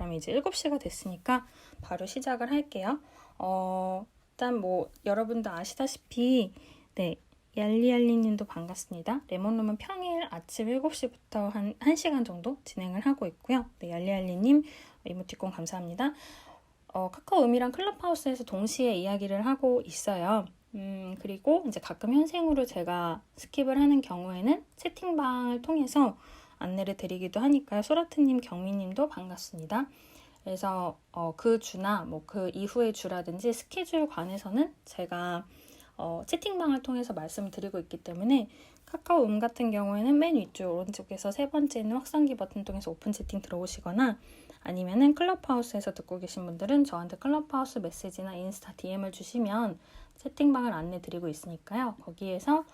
그럼 이제 7시가 됐으니까 바로 시작을 할게요. 일단 뭐 여러분도 아시다시피 네, 얄리얄리님도 반갑습니다. 레몬룸은 평일 아침 7시부터 한 1시간 정도 진행을 하고 있고요. 네, 얄리얄리님 이모티콘 감사합니다. 카카오음이랑 클럽하우스에서 동시에 이야기를 하고 있어요. 그리고 이제 가끔 현생으로 제가 스킵을 하는 경우에는 채팅방을 통해서 안내를 드리기도 하니까요. 소라트님, 경미님도 반갑습니다. 그래서 그 주나 뭐 그 이후의 주라든지 스케줄 관해서는 제가 채팅방을 통해서 말씀을 드리고 있기 때문에 카카오음 같은 경우에는 맨 위쪽 오른쪽에서 세 번째 있는 확산기 버튼 통해서 오픈 채팅 들어오시거나 아니면은 클럽하우스에서 듣고 계신 분들은 저한테 클럽하우스 메시지나 인스타 DM을 주시면 채팅방을 안내 드리고 있으니까요. 거기에서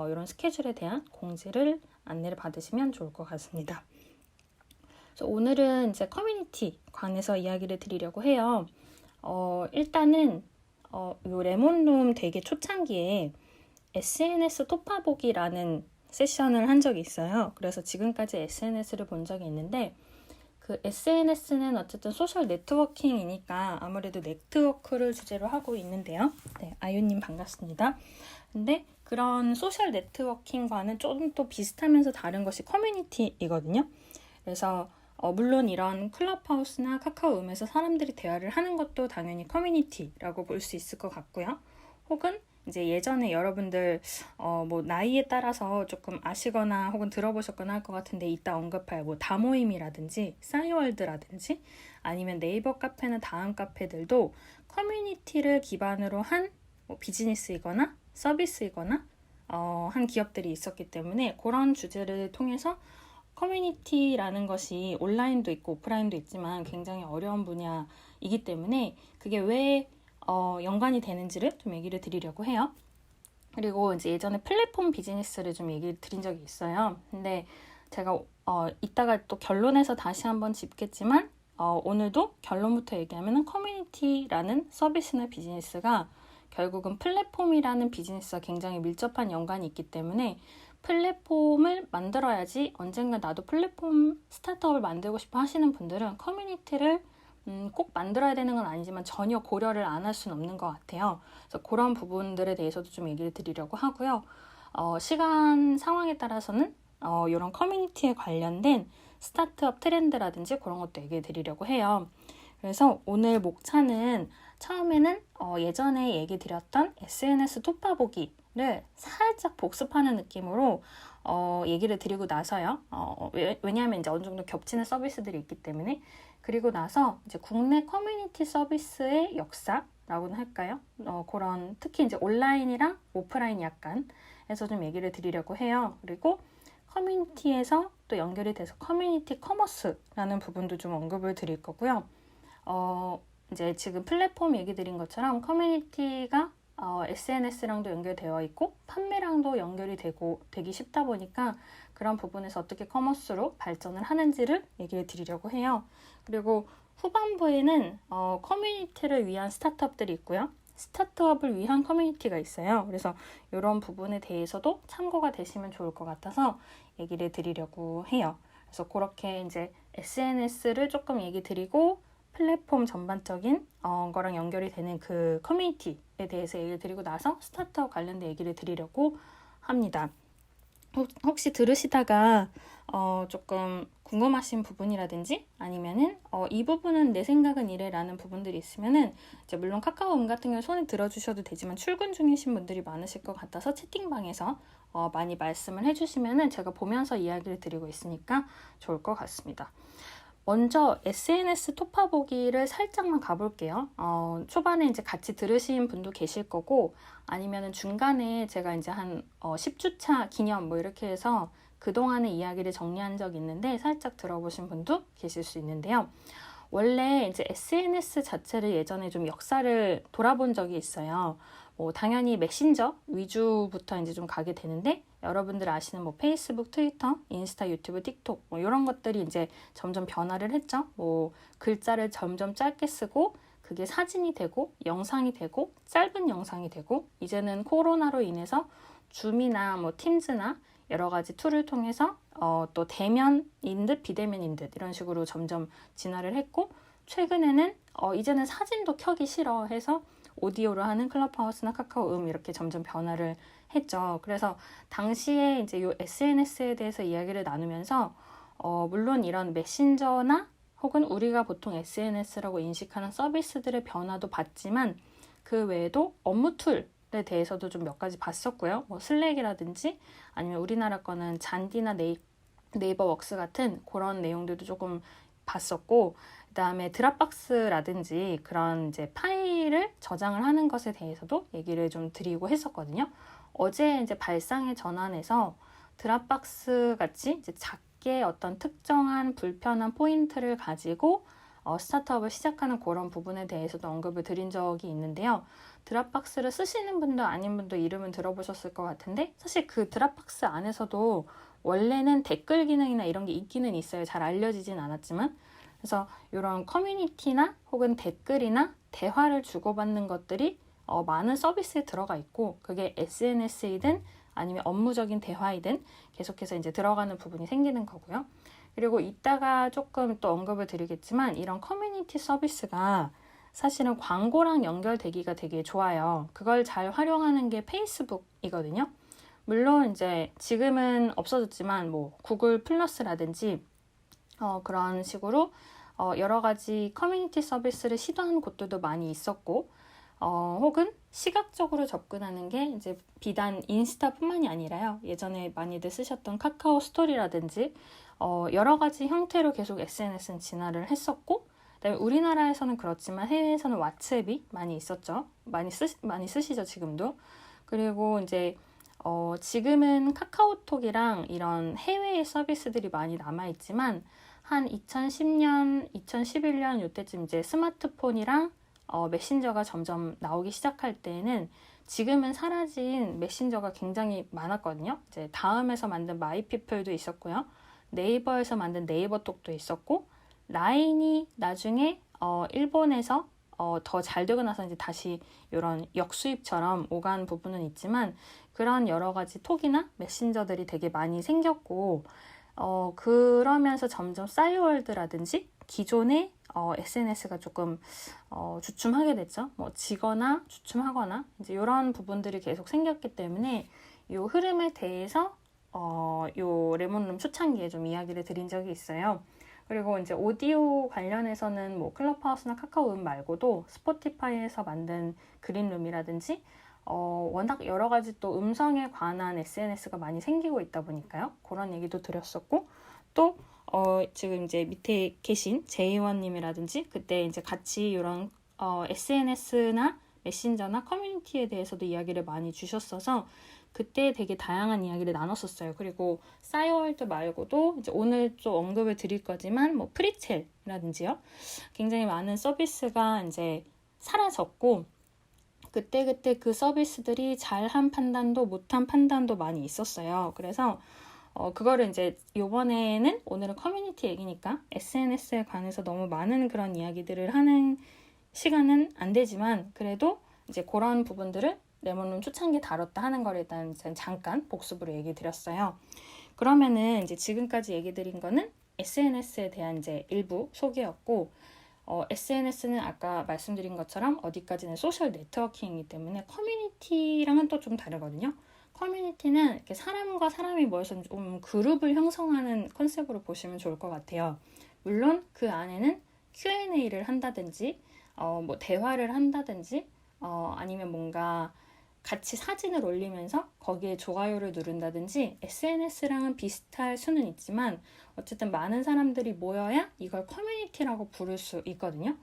이런 스케줄에 대한 공지를 안내를 받으시면 좋을 것 같습니다. 그래서 오늘은 이제 커뮤니티 관해서 이야기를 드리려고 해요. 일단은 요 레몬룸 되게 초창기에 SNS 토파보기라는 세션을 한 적이 있어요. 그래서 지금까지 SNS를 본 적이 있는데 그 SNS는 어쨌든 소셜 네트워킹이니까 아무래도 네트워크를 주제로 하고 있는데요. 네, 아유님 반갑습니다. 근데 그런 소셜 네트워킹과는 조금 또 비슷하면서 다른 것이 커뮤니티이거든요. 그래서 물론 이런 클럽하우스나 카카오음에서 사람들이 대화를 하는 것도 당연히 커뮤니티라고 볼 수 있을 것 같고요. 혹은 이제 예전에 여러분들 뭐 나이에 따라서 조금 아시거나 혹은 들어보셨거나 할 것 같은데 이따 언급할 뭐 다모임이라든지 싸이월드라든지 아니면 네이버 카페나 다음 카페들도 커뮤니티를 기반으로 한 뭐 비즈니스이거나 서비스이거나 한 기업들이 있었기 때문에 그런 주제를 통해서 커뮤니티라는 것이 온라인도 있고 오프라인도 있지만 굉장히 어려운 분야이기 때문에 그게 왜 연관이 되는지를 좀 얘기를 드리려고 해요. 그리고 이제 예전에 플랫폼 비즈니스를 좀 얘기를 드린 적이 있어요. 근데 제가 이따가 또 결론에서 다시 한번 짚겠지만 오늘도 결론부터 얘기하면 커뮤니티라는 서비스나 비즈니스가 결국은 플랫폼이라는 비즈니스와 굉장히 밀접한 연관이 있기 때문에 플랫폼을 만들어야지 언젠가 나도 플랫폼 스타트업을 만들고 싶어 하시는 분들은 커뮤니티를 꼭 만들어야 되는 건 아니지만 전혀 고려를 안 할 수는 없는 것 같아요. 그래서 그런 부분들에 대해서도 좀 얘기를 드리려고 하고요. 시간 상황에 따라서는 이런 커뮤니티에 관련된 스타트업 트렌드라든지 그런 것도 얘기해 드리려고 해요. 그래서 오늘 목차는 처음에는 예전에 얘기 드렸던 SNS 토파보기를 살짝 복습하는 느낌으로 얘기를 드리고 나서요. 왜냐하면 이제 어느 정도 겹치는 서비스들이 있기 때문에 그리고 나서 이제 국내 커뮤니티 서비스의 역사라고는 할까요? 그런 특히 이제 온라인이랑 오프라인 약간 해서 좀 얘기를 드리려고 해요. 그리고 커뮤니티에서 또 연결이 돼서 커뮤니티 커머스라는 부분도 좀 언급을 드릴 거고요. 이제 지금 플랫폼 얘기 드린 것처럼 커뮤니티가 SNS랑도 연결되어 있고 판매랑도 연결이 되기 쉽다 보니까 그런 부분에서 어떻게 커머스로 발전을 하는지를 얘기를 드리려고 해요. 그리고 후반부에는 커뮤니티를 위한 스타트업들이 있고요. 스타트업을 위한 커뮤니티가 있어요. 그래서 이런 부분에 대해서도 참고가 되시면 좋을 것 같아서 얘기를 드리려고 해요. 그래서 그렇게 이제 SNS를 조금 얘기 드리고 플랫폼 전반적인 거랑 연결이 되는 그 커뮤니티에 대해서 얘기를 드리고 나서 스타트업 관련된 얘기를 드리려고 합니다. 혹시 들으시다가 조금 궁금하신 부분이라든지 아니면은 이 부분은 내 생각은 이래라는 부분들이 있으면은 이제 물론 카카오음 같은 경우 손에 들어주셔도 되지만 출근 중이신 분들이 많으실 것 같아서 채팅방에서 많이 말씀을 해주시면은 제가 보면서 이야기를 드리고 있으니까 좋을 것 같습니다. 먼저 SNS 토파보기를 살짝만 가볼게요. 초반에 이제 같이 들으신 분도 계실 거고 아니면은 중간에 제가 이제 한 10주차 기념 뭐 이렇게 해서 그동안의 이야기를 정리한 적이 있는데 살짝 들어보신 분도 계실 수 있는데요. 원래 이제 SNS 자체를 예전에 좀 역사를 돌아본 적이 있어요. 뭐 당연히 메신저 위주부터 이제 좀 가게 되는데 여러분들 아시는 뭐 페이스북, 트위터, 인스타, 유튜브, 틱톡 뭐 이런 것들이 이제 점점 변화를 했죠. 뭐 글자를 점점 짧게 쓰고 그게 사진이 되고 영상이 되고 짧은 영상이 되고 이제는 코로나로 인해서 줌이나 뭐 팀즈나 여러 가지 툴을 통해서 또 대면인 듯 비대면인 듯 이런 식으로 점점 진화를 했고, 최근에는 이제는 사진도 켜기 싫어 해서 오디오로 하는 클럽하우스나 카카오음 이렇게 점점 변화를 했죠. 그래서 당시에 이제 요 SNS에 대해서 이야기를 나누면서 물론 이런 메신저나 혹은 우리가 보통 SNS라고 인식하는 서비스들의 변화도 봤지만 그 외에도 업무 툴에 대해서도 좀 몇 가지 봤었고요. 뭐 슬랙이라든지 아니면 우리나라 거는 잔디나 네이버 웍스 같은 그런 내용들도 조금 봤었고, 그 다음에 드랍박스라든지 그런 이제 파일을 저장을 하는 것에 대해서도 얘기를 좀 드리고 했었거든요. 어제 이제 발상의 전환에서 드랍박스 같이 이제 작게 어떤 특정한 불편한 포인트를 가지고 스타트업을 시작하는 그런 부분에 대해서도 언급을 드린 적이 있는데요. 드랍박스를 쓰시는 분도 아닌 분도 이름은 들어보셨을 것 같은데, 사실 그 드랍박스 안에서도 원래는 댓글 기능이나 이런 게 있기는 있어요. 잘 알려지진 않았지만. 그래서 이런 커뮤니티나 혹은 댓글이나 대화를 주고받는 것들이 많은 서비스에 들어가 있고, 그게 SNS이든 아니면 업무적인 대화이든 계속해서 이제 들어가는 부분이 생기는 거고요. 그리고 이따가 조금 또 언급을 드리겠지만, 이런 커뮤니티 서비스가 사실은 광고랑 연결되기가 되게 좋아요. 그걸 잘 활용하는 게 페이스북이거든요. 물론 이제 지금은 없어졌지만 뭐 구글 플러스라든지 그런 식으로 여러 가지 커뮤니티 서비스를 시도하는 곳들도 많이 있었고, 혹은 시각적으로 접근하는 게 이제 비단 인스타뿐만이 아니라요. 예전에 많이들 쓰셨던 카카오 스토리라든지 여러 가지 형태로 계속 SNS는 진화를 했었고, 그다음에 우리나라에서는 그렇지만 해외에서는 왓츠앱이 많이 있었죠. 많이 쓰시죠, 지금도. 그리고 이제 지금은 카카오톡이랑 이런 해외의 서비스들이 많이 남아있지만, 한 2010년, 2011년 이때쯤 이제 스마트폰이랑 메신저가 점점 나오기 시작할 때에는 지금은 사라진 메신저가 굉장히 많았거든요. 이제 다음에서 만든 마이피플도 있었고요. 네이버에서 만든 네이버톡도 있었고, 라인이 나중에 일본에서 더 잘 되고 나서 이제 다시 이런 역수입처럼 오간 부분은 있지만, 그런 여러 가지 톡이나 메신저들이 되게 많이 생겼고, 그러면서 점점 싸이월드라든지 기존의 SNS가 조금 주춤하게 됐죠. 뭐 지거나 주춤하거나 이제 이런 부분들이 계속 생겼기 때문에 이 흐름에 대해서 요 레몬룸 초창기에 좀 이야기를 드린 적이 있어요. 그리고 이제 오디오 관련해서는 뭐 클럽하우스나 카카오음 말고도 스포티파이에서 만든 그린룸이라든지 워낙 여러 가지 또 음성에 관한 SNS가 많이 생기고 있다 보니까요. 그런 얘기도 드렸었고, 또 지금 이제 밑에 계신 제이원님이라든지 그때 이제 같이 이런 SNS나 메신저나 커뮤니티에 대해서도 이야기를 많이 주셨어서 그때 되게 다양한 이야기를 나눴었어요. 그리고 싸이월드 말고도 이제 오늘 좀 언급을 드릴 거지만 뭐 프리첼이라든지요. 굉장히 많은 서비스가 이제 사라졌고, 그때 그 서비스들이 잘한 판단도 못한 판단도 많이 있었어요. 그래서 그거를 이제 요번에는 오늘은 커뮤니티 얘기니까 SNS에 관해서 너무 많은 그런 이야기들을 하는 시간은 안 되지만, 그래도 이제 그런 부분들을 레몬룸 초창기에 다뤘다 하는 걸 일단 잠깐 복습으로 얘기 드렸어요. 그러면은 이제 지금까지 얘기 드린 거는 SNS에 대한 이제 일부 소개였고, SNS는 아까 말씀드린 것처럼 어디까지는 소셜 네트워킹이기 때문에 커뮤니티랑은 또 좀 다르거든요. 커뮤니티는 이렇게 사람과 사람이 모여서 좀 그룹을 형성하는 컨셉으로 보시면 좋을 것 같아요. 물론 그 안에는 Q&A를 한다든지 뭐 대화를 한다든지 아니면 뭔가 같이 사진을 올리면서 거기에 좋아요를 누른다든지 SNS랑은 비슷할 수는 있지만, 어쨌든 많은 사람들이 모여야 이걸 커뮤니티라고 부를 수 있거든요.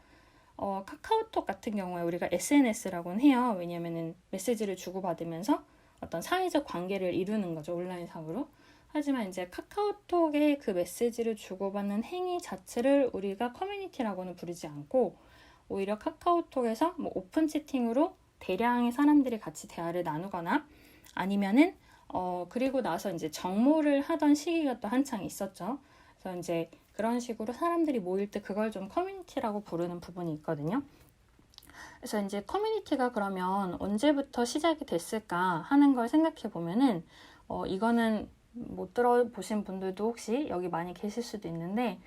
카카오톡 같은 경우에 우리가 SNS라고는 해요. 왜냐면은 메시지를 주고받으면서 어떤 사회적 관계를 이루는 거죠, 온라인상으로. 하지만 이제 카카오톡의 그 메시지를 주고받는 행위 자체를 우리가 커뮤니티라고는 부르지 않고, 오히려 카카오톡에서 뭐 오픈 채팅으로 대량의 사람들이 같이 대화를 나누거나 아니면은 그리고 나서 이제 정모를 하던 시기가 또 한창 있었죠. 그래서 이제 그런 식으로 사람들이 모일 때 그걸 좀 커뮤니티라고 부르는 부분이 있거든요. 그래서 이제 커뮤니티가 그러면 언제부터 시작이 됐을까 하는 걸 생각해 보면은 이거는 못 들어보신 분들도 혹시 여기 많이 계실 수도 있는데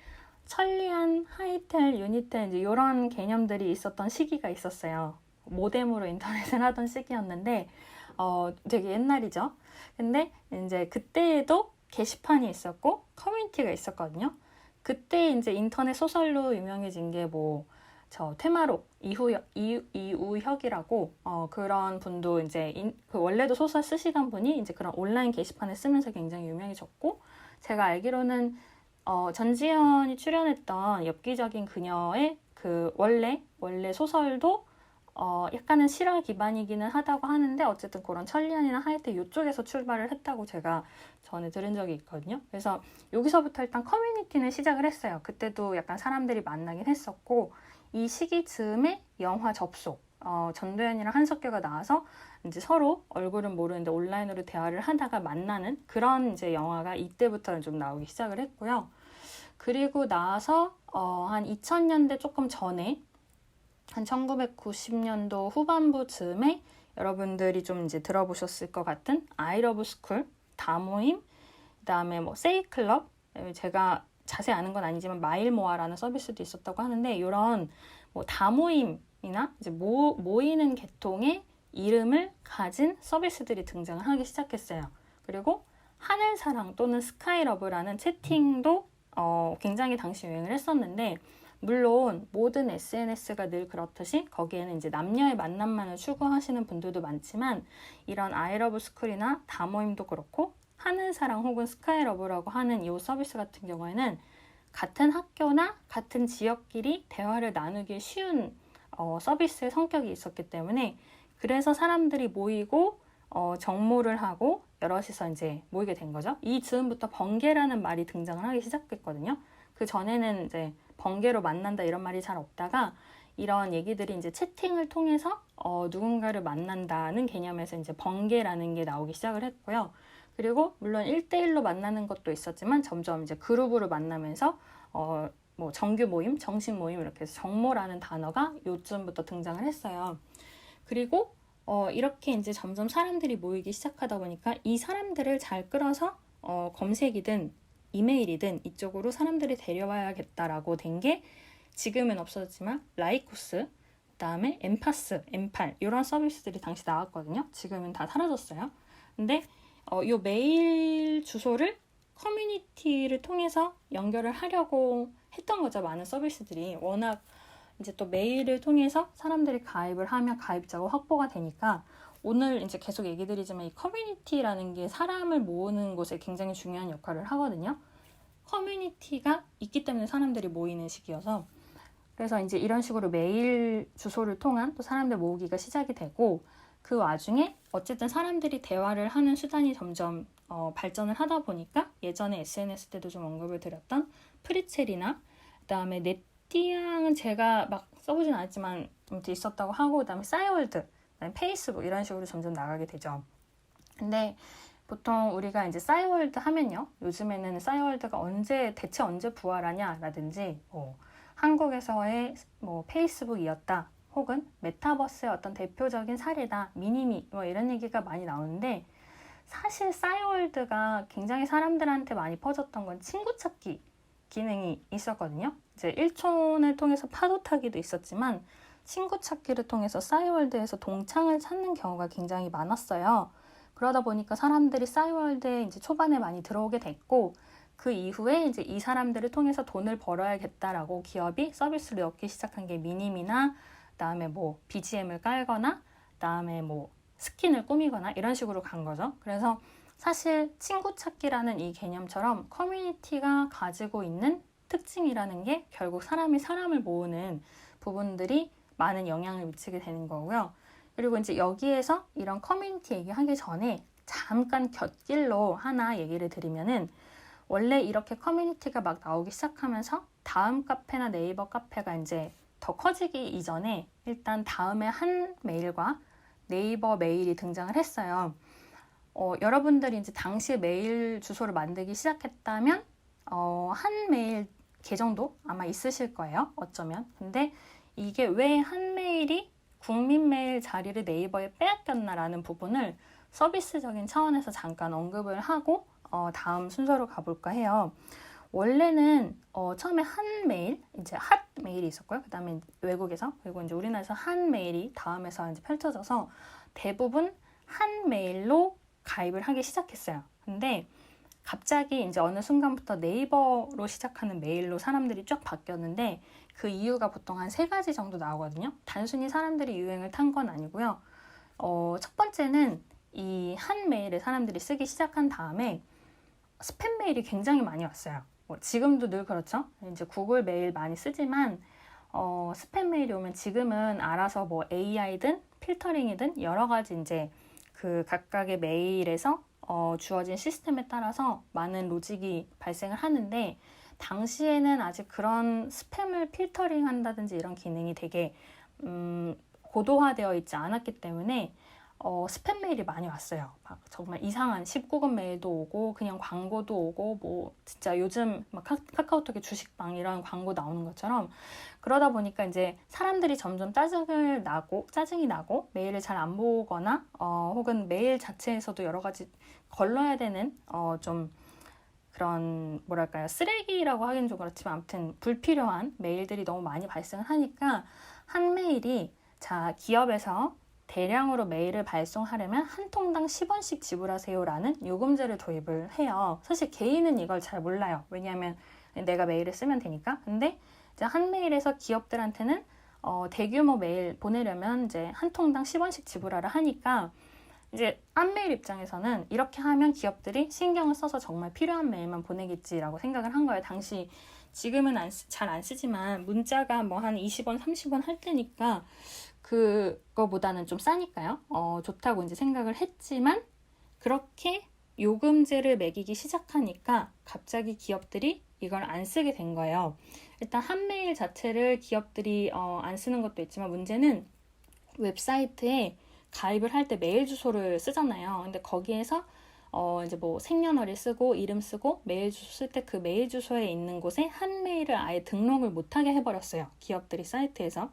천리안, 하이텔, 유니텔 이제 이런 개념들이 있었던 시기가 있었어요. 모뎀으로 인터넷을 하던 시기였는데 되게 옛날이죠. 근데 이제 그때에도 게시판이 있었고 커뮤니티가 있었거든요. 그때 이제 인터넷 소설로 유명해진 게 뭐 저 퇴마록 이우혁이라고 그런 분도 이제 그 원래도 소설 쓰시던 분이 이제 그런 온라인 게시판을 쓰면서 굉장히 유명해졌고, 제가 알기로는 전지현이 출연했던 엽기적인 그녀의 그 원래 소설도 약간은 실화 기반이기는 하다고 하는데 어쨌든 그런 천리안이나 하이테 이쪽에서 출발을 했다고 제가 전에 들은 적이 있거든요. 그래서 여기서부터 일단 커뮤니티는 시작을 했어요. 그때도 약간 사람들이 만나긴 했었고, 이 시기 즈음에 영화 접속, 전도연이랑 한석규가 나와서 이제 서로 얼굴은 모르는데 온라인으로 대화를 하다가 만나는 그런 이제 영화가 이때부터는 좀 나오기 시작을 했고요. 그리고 나서 한 2000년대 조금 전에 한 1990년도 후반부 즈음에 여러분들이 좀 이제 들어보셨을 것 같은 아이러브 스쿨, 다모임, 그 다음에 뭐 세이클럽, 제가 자세히 아는 건 아니지만 마일모아라는 서비스도 있었다고 하는데, 이런 뭐 다모임이나 이제 모이는 계통의 이름을 가진 서비스들이 등장을 하기 시작했어요. 그리고 하늘사랑 또는 스카이러브라는 채팅도 굉장히 당시 유행을 했었는데, 물론 모든 SNS가 늘 그렇듯이 거기에는 이제 남녀의 만남만을 추구하시는 분들도 많지만, 이런 아이러브 스쿨이나 다모임도 그렇고 하늘사랑 혹은 스카이러브라고 하는 이 서비스 같은 경우에는 같은 학교나 같은 지역끼리 대화를 나누기 쉬운 서비스의 성격이 있었기 때문에, 그래서 사람들이 모이고 정모를 하고 여럿이서 이제 모이게 된 거죠. 이 즈음부터 번개라는 말이 등장을 하기 시작했거든요. 그 전에는 이제 번개로 만난다 이런 말이 잘 없다가 이런 얘기들이 이제 채팅을 통해서 누군가를 만난다는 개념에서 이제 번개라는 게 나오기 시작을 했고요. 그리고 물론 1대1로 만나는 것도 있었지만 점점 이제 그룹으로 만나면서 뭐 정규 모임, 정식 모임 이렇게 해서 정모라는 단어가 요쯤부터 등장을 했어요. 그리고 이렇게 이제 점점 사람들이 모이기 시작하다 보니까 이 사람들을 잘 끌어서 검색이든 이메일이든 이쪽으로 사람들이 데려와야겠다라고 된 게 지금은 없어졌지만 라이코스, 그 다음에 엠파스, 엠팔 이런 서비스들이 당시 나왔거든요. 지금은 다 사라졌어요. 근데 이 메일 주소를 커뮤니티를 통해서 연결을 하려고 했던 거죠. 많은 서비스들이 워낙 이제 또 메일을 통해서 사람들이 가입을 하면 가입자가 확보가 되니까, 오늘 이제 계속 얘기 드리지만 이 커뮤니티라는 게 사람을 모으는 곳에 굉장히 중요한 역할을 하거든요. 커뮤니티가 있기 때문에 사람들이 모이는 시기여서, 그래서 이제 이런 식으로 메일 주소를 통한 또 사람들 모으기가 시작이 되고, 그 와중에 어쨌든 사람들이 대화를 하는 수단이 점점 발전을 하다 보니까 예전에 SNS 때도 좀 언급을 드렸던 프리첼이나 그다음에 네티앙은 제가 막 써보진 않았지만 있었다고 하고, 그다음에 싸이월드, 그다음에 페이스북 이런 식으로 점점 나가게 되죠. 근데 보통 우리가 이제 싸이월드 하면요, 요즘에는 싸이월드가 대체 언제 부활하냐라든지 한국에서의 뭐 페이스북이었다 혹은 메타버스의 어떤 대표적인 사례다, 미니미 뭐 이런 얘기가 많이 나오는데, 사실 싸이월드가 굉장히 사람들한테 많이 퍼졌던 건 친구 찾기 기능이 있었거든요. 이제 일촌을 통해서 파도 타기도 있었지만 친구 찾기를 통해서 싸이월드에서 동창을 찾는 경우가 굉장히 많았어요. 그러다 보니까 사람들이 싸이월드에 이제 초반에 많이 들어오게 됐고, 그 이후에 이제 이 사람들을 통해서 돈을 벌어야겠다라고 기업이 서비스를 넣기 시작한 게 미님이나 그다음에 뭐 BGM을 깔거나 그다음에 뭐 스킨을 꾸미거나 이런 식으로 간 거죠. 그래서 사실 친구 찾기라는 이 개념처럼 커뮤니티가 가지고 있는 특징이라는 게 결국 사람이 사람을 모으는 부분들이 많은 영향을 미치게 되는 거고요. 그리고 이제 여기에서 이런 커뮤니티 얘기하기 전에 잠깐 곁길로 하나 얘기를 드리면은, 원래 이렇게 커뮤니티가 막 나오기 시작하면서 다음 카페나 네이버 카페가 이제 더 커지기 이전에 일단 다음에 한 메일과 네이버 메일이 등장을 했어요. 여러분들이 이제 당시에 메일 주소를 만들기 시작했다면 한 메일 계정도 아마 있으실 거예요. 어쩌면. 근데 이게 왜 한 메일이 국민 메일 자리를 네이버에 빼앗겼나라는 부분을 서비스적인 차원에서 잠깐 언급을 하고 다음 순서로 가볼까 해요. 원래는 처음에 한 메일, 이제 핫 메일이 있었고요. 그 다음에 외국에서, 그리고 이제 우리나라에서 한 메일이 다음에서 이제 펼쳐져서 대부분 한 메일로 가입을 하기 시작했어요. 근데 갑자기 이제 어느 순간부터 네이버로 시작하는 메일로 사람들이 쫙 바뀌었는데 그 이유가 보통 한 3가지 정도 나오거든요. 단순히 사람들이 유행을 탄 건 아니고요. 첫 번째는 이 한 메일을 사람들이 쓰기 시작한 다음에 스팸 메일이 굉장히 많이 왔어요. 지금도 늘 그렇죠. 이제 구글 메일 많이 쓰지만 스팸 메일이 오면 지금은 알아서 뭐 AI든 필터링이든 여러 가지 이제 그 각각의 메일에서 주어진 시스템에 따라서 많은 로직이 발생을 하는데 당시에는 아직 그런 스팸을 필터링 한다든지 이런 기능이 되게 고도화되어 있지 않았기 때문에 스팸 메일이 많이 왔어요. 막 정말 이상한 19금 메일도 오고 그냥 광고도 오고 뭐 진짜 요즘 막 카카오톡에 주식방 이런 광고 나오는 것처럼 그러다 보니까 이제 사람들이 점점 짜증이 나고 메일을 잘 안 보거나 혹은 메일 자체에서도 여러 가지 걸러야 되는 좀 그런 뭐랄까요 쓰레기라고 하기는 좀 그렇지만 아무튼 불필요한 메일들이 너무 많이 발생을 하니까 한 메일이 자 기업에서 대량으로 메일을 발송하려면 한 통당 10원씩 지불하세요라는 요금제를 도입을 해요. 사실 개인은 이걸 잘 몰라요. 왜냐하면 내가 메일을 쓰면 되니까. 근데 이제 한 메일에서 기업들한테는 대규모 메일 보내려면 이제 한 통당 10원씩 지불하라 하니까 이제 한 메일 입장에서는 이렇게 하면 기업들이 신경을 써서 정말 필요한 메일만 보내겠지라고 생각을 한 거예요. 당시 지금은 잘 안 쓰지만 문자가 뭐 한 20원, 30원 할 때니까 그거보다는 좀 싸니까요. 좋다고 이제 생각을 했지만 그렇게 요금제를 매기기 시작하니까 갑자기 기업들이 이걸 안 쓰게 된 거예요. 일단 한 메일 자체를 기업들이 안 쓰는 것도 있지만 문제는 웹사이트에 가입을 할 때 메일 주소를 쓰잖아요. 근데 거기에서 이제 뭐 생년월일 쓰고 이름 쓰고 메일 주소 쓸 때 그 메일 주소에 있는 곳에 한 메일을 아예 등록을 못하게 해버렸어요. 기업들이 사이트에서.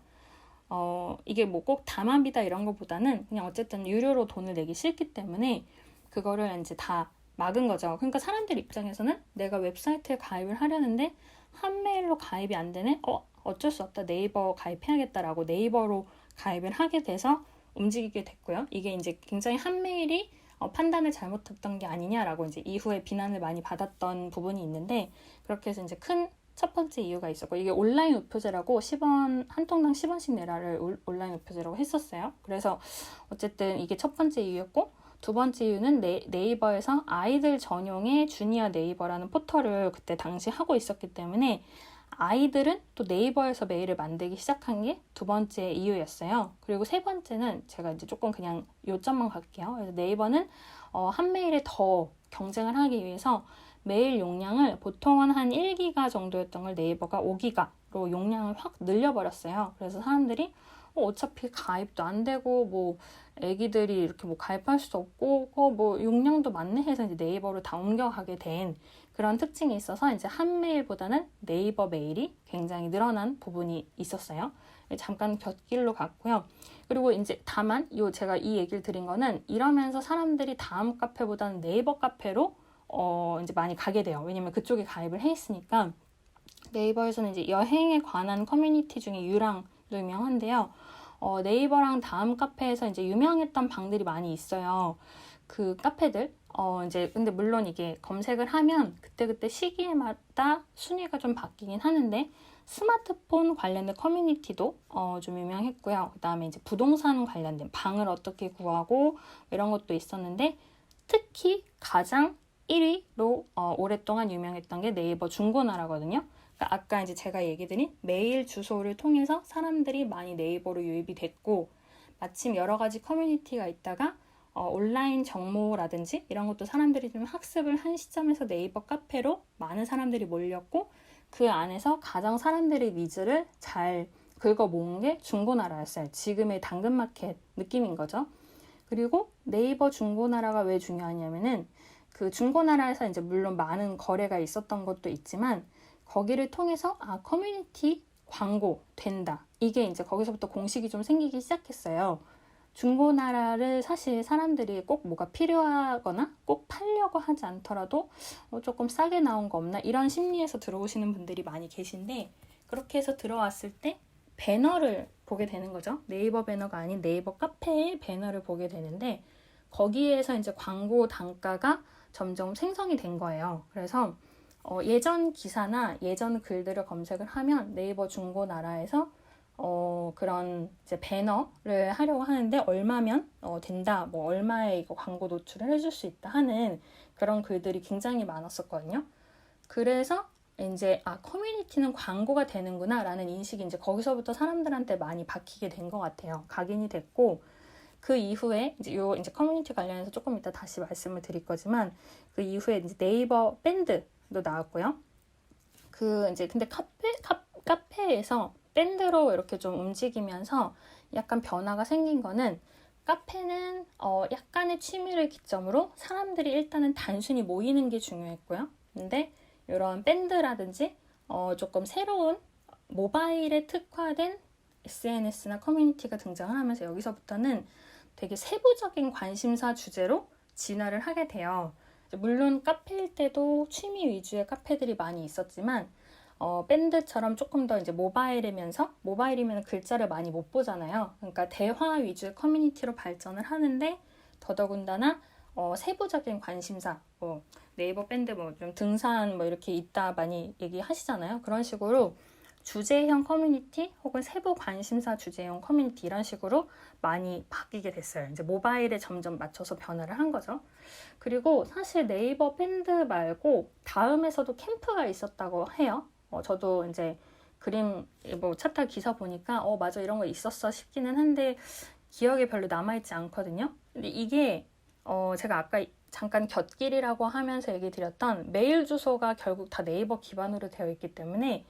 이게 뭐 꼭 담합이다 이런 것보다는 그냥 어쨌든 유료로 돈을 내기 싫기 때문에 그거를 이제 다 막은 거죠. 그러니까 사람들 입장에서는 내가 웹사이트에 가입을 하려는데 한 메일로 가입이 안 되네? 어쩔 수 없다. 네이버 가입해야겠다라고 네이버로 가입을 하게 돼서 움직이게 됐고요. 이게 이제 굉장히 한 메일이 판단을 잘못했던 게 아니냐라고 이제 이후에 비난을 많이 받았던 부분이 있는데 그렇게 해서 이제 큰 첫 번째 이유가 있었고 이게 온라인 우표제라고 10원 한 통당 10원씩 내라를 온라인 우표제라고 했었어요. 그래서 어쨌든 이게 첫 번째 이유였고 두 번째 이유는 네이버에서 아이들 전용의 주니어 네이버라는 포털을 그때 당시 하고 있었기 때문에 아이들은 또 네이버에서 메일을 만들기 시작한 게 두 번째 이유였어요. 그리고 세 번째는 제가 이제 조금 그냥 요점만 갈게요. 그래서 네이버는 한 메일에 더 경쟁을 하기 위해서 메일 용량을 보통은 한 1기가 정도였던 걸 네이버가 5기가로 용량을 확 늘려버렸어요. 그래서 사람들이 어차피 가입도 안 되고 뭐 애기들이 이렇게 뭐 가입할 수도 없고 뭐 용량도 많네 해서 이제 네이버로 다 옮겨가게 된 그런 특징이 있어서 이제 한 메일보다는 네이버 메일이 굉장히 늘어난 부분이 있었어요. 잠깐 곁길로 갔고요. 그리고 이제 다만 제가 이 얘기를 드린 거는 이러면서 사람들이 다음 카페보다는 네이버 카페로 이제 많이 가게 돼요. 왜냐면 그쪽에 가입을 해 있으니까. 네이버에서는 이제 여행에 관한 커뮤니티 중에 유랑도 유명한데요. 네이버랑 다음 카페에서 이제 유명했던 방들이 많이 있어요. 그 카페들. 이제 근데 물론 이게 검색을 하면 그때그때 시기에마다 순위가 좀 바뀌긴 하는데 스마트폰 관련된 커뮤니티도 좀 유명했고요. 그 다음에 이제 부동산 관련된 방을 어떻게 구하고 이런 것도 있었는데 특히 가장 1위로 오랫동안 유명했던 게 네이버 중고나라거든요. 그러니까 아까 이제 제가 얘기 드린 메일 주소를 통해서 사람들이 많이 네이버로 유입이 됐고 마침 여러 가지 커뮤니티가 있다가 온라인 정모라든지 이런 것도 사람들이 좀 학습을 한 시점에서 네이버 카페로 많은 사람들이 몰렸고 그 안에서 가장 사람들의 니즈를 잘 긁어 모은 게 중고나라였어요. 지금의 당근마켓 느낌인 거죠. 그리고 네이버 중고나라가 왜 중요하냐면은 그 중고나라에서 이제 물론 많은 거래가 있었던 것도 있지만 거기를 통해서 커뮤니티 광고 된다. 이게 이제 거기서부터 공식이 좀 생기기 시작했어요. 중고나라를 사실 사람들이 꼭 뭐가 필요하거나 꼭 팔려고 하지 않더라도 조금 싸게 나온 거 없나 이런 심리에서 들어오시는 분들이 많이 계신데, 그렇게 해서 들어왔을 때 배너를 보게 되는 거죠. 네이버 배너가 아닌 네이버 카페의 배너를 보게 되는데, 거기에서 이제 광고 단가가 점점 생성이 된 거예요. 그래서 예전 기사나 예전 글들을 검색을 하면 네이버 중고나라에서 그런 이제 배너를 하려고 하는데 얼마면 된다, 뭐 얼마에 이거 광고 노출을 해줄 수 있다 하는 그런 글들이 굉장히 많았었거든요. 그래서 이제 커뮤니티는 광고가 되는구나 라는 인식이 이제 거기서부터 사람들한테 많이 박히게 된 것 같아요. 각인이 됐고, 그 이후에 이제 커뮤니티 관련해서 조금 이따 다시 말씀을 드릴 거지만, 그 이후에 이제 네이버 밴드도 나왔고요. 근데 카페에서 밴드로 이렇게 좀 움직이면서 약간 변화가 생긴 거는, 카페는 약간의 취미를 기점으로 사람들이 일단은 단순히 모이는 게 중요했고요. 근데 이런 밴드라든지 조금 새로운 모바일에 특화된 SNS나 커뮤니티가 등장을 하면서 여기서부터는 되게 세부적인 관심사 주제로 진화를 하게 돼요. 물론 카페일 때도 취미 위주의 카페들이 많이 있었지만 밴드처럼 조금 더 이제 모바일이면 글자를 많이 못 보잖아요. 그러니까 대화 위주의 커뮤니티로 발전을 하는데, 더더군다나 세부적인 관심사, 네이버 밴드 좀 등산 이렇게 있다 많이 얘기하시잖아요. 그런 식으로 주제형 커뮤니티 혹은 세부 관심사 주제형 커뮤니티 이런 식으로 많이 바뀌게 됐어요. 이제 모바일에 점점 맞춰서 변화를 한 거죠. 그리고 사실 네이버 밴드 말고 다음에서도 캠프가 있었다고 해요. 저도 이제 그림 차타 기사 보니까 맞아 이런 거 있었어 싶기는 한데 기억에 별로 남아있지 않거든요. 근데 이게 제가 아까 잠깐 곁길이라고 하면서 얘기 드렸던 메일 주소가 결국 다 네이버 기반으로 되어 있기 때문에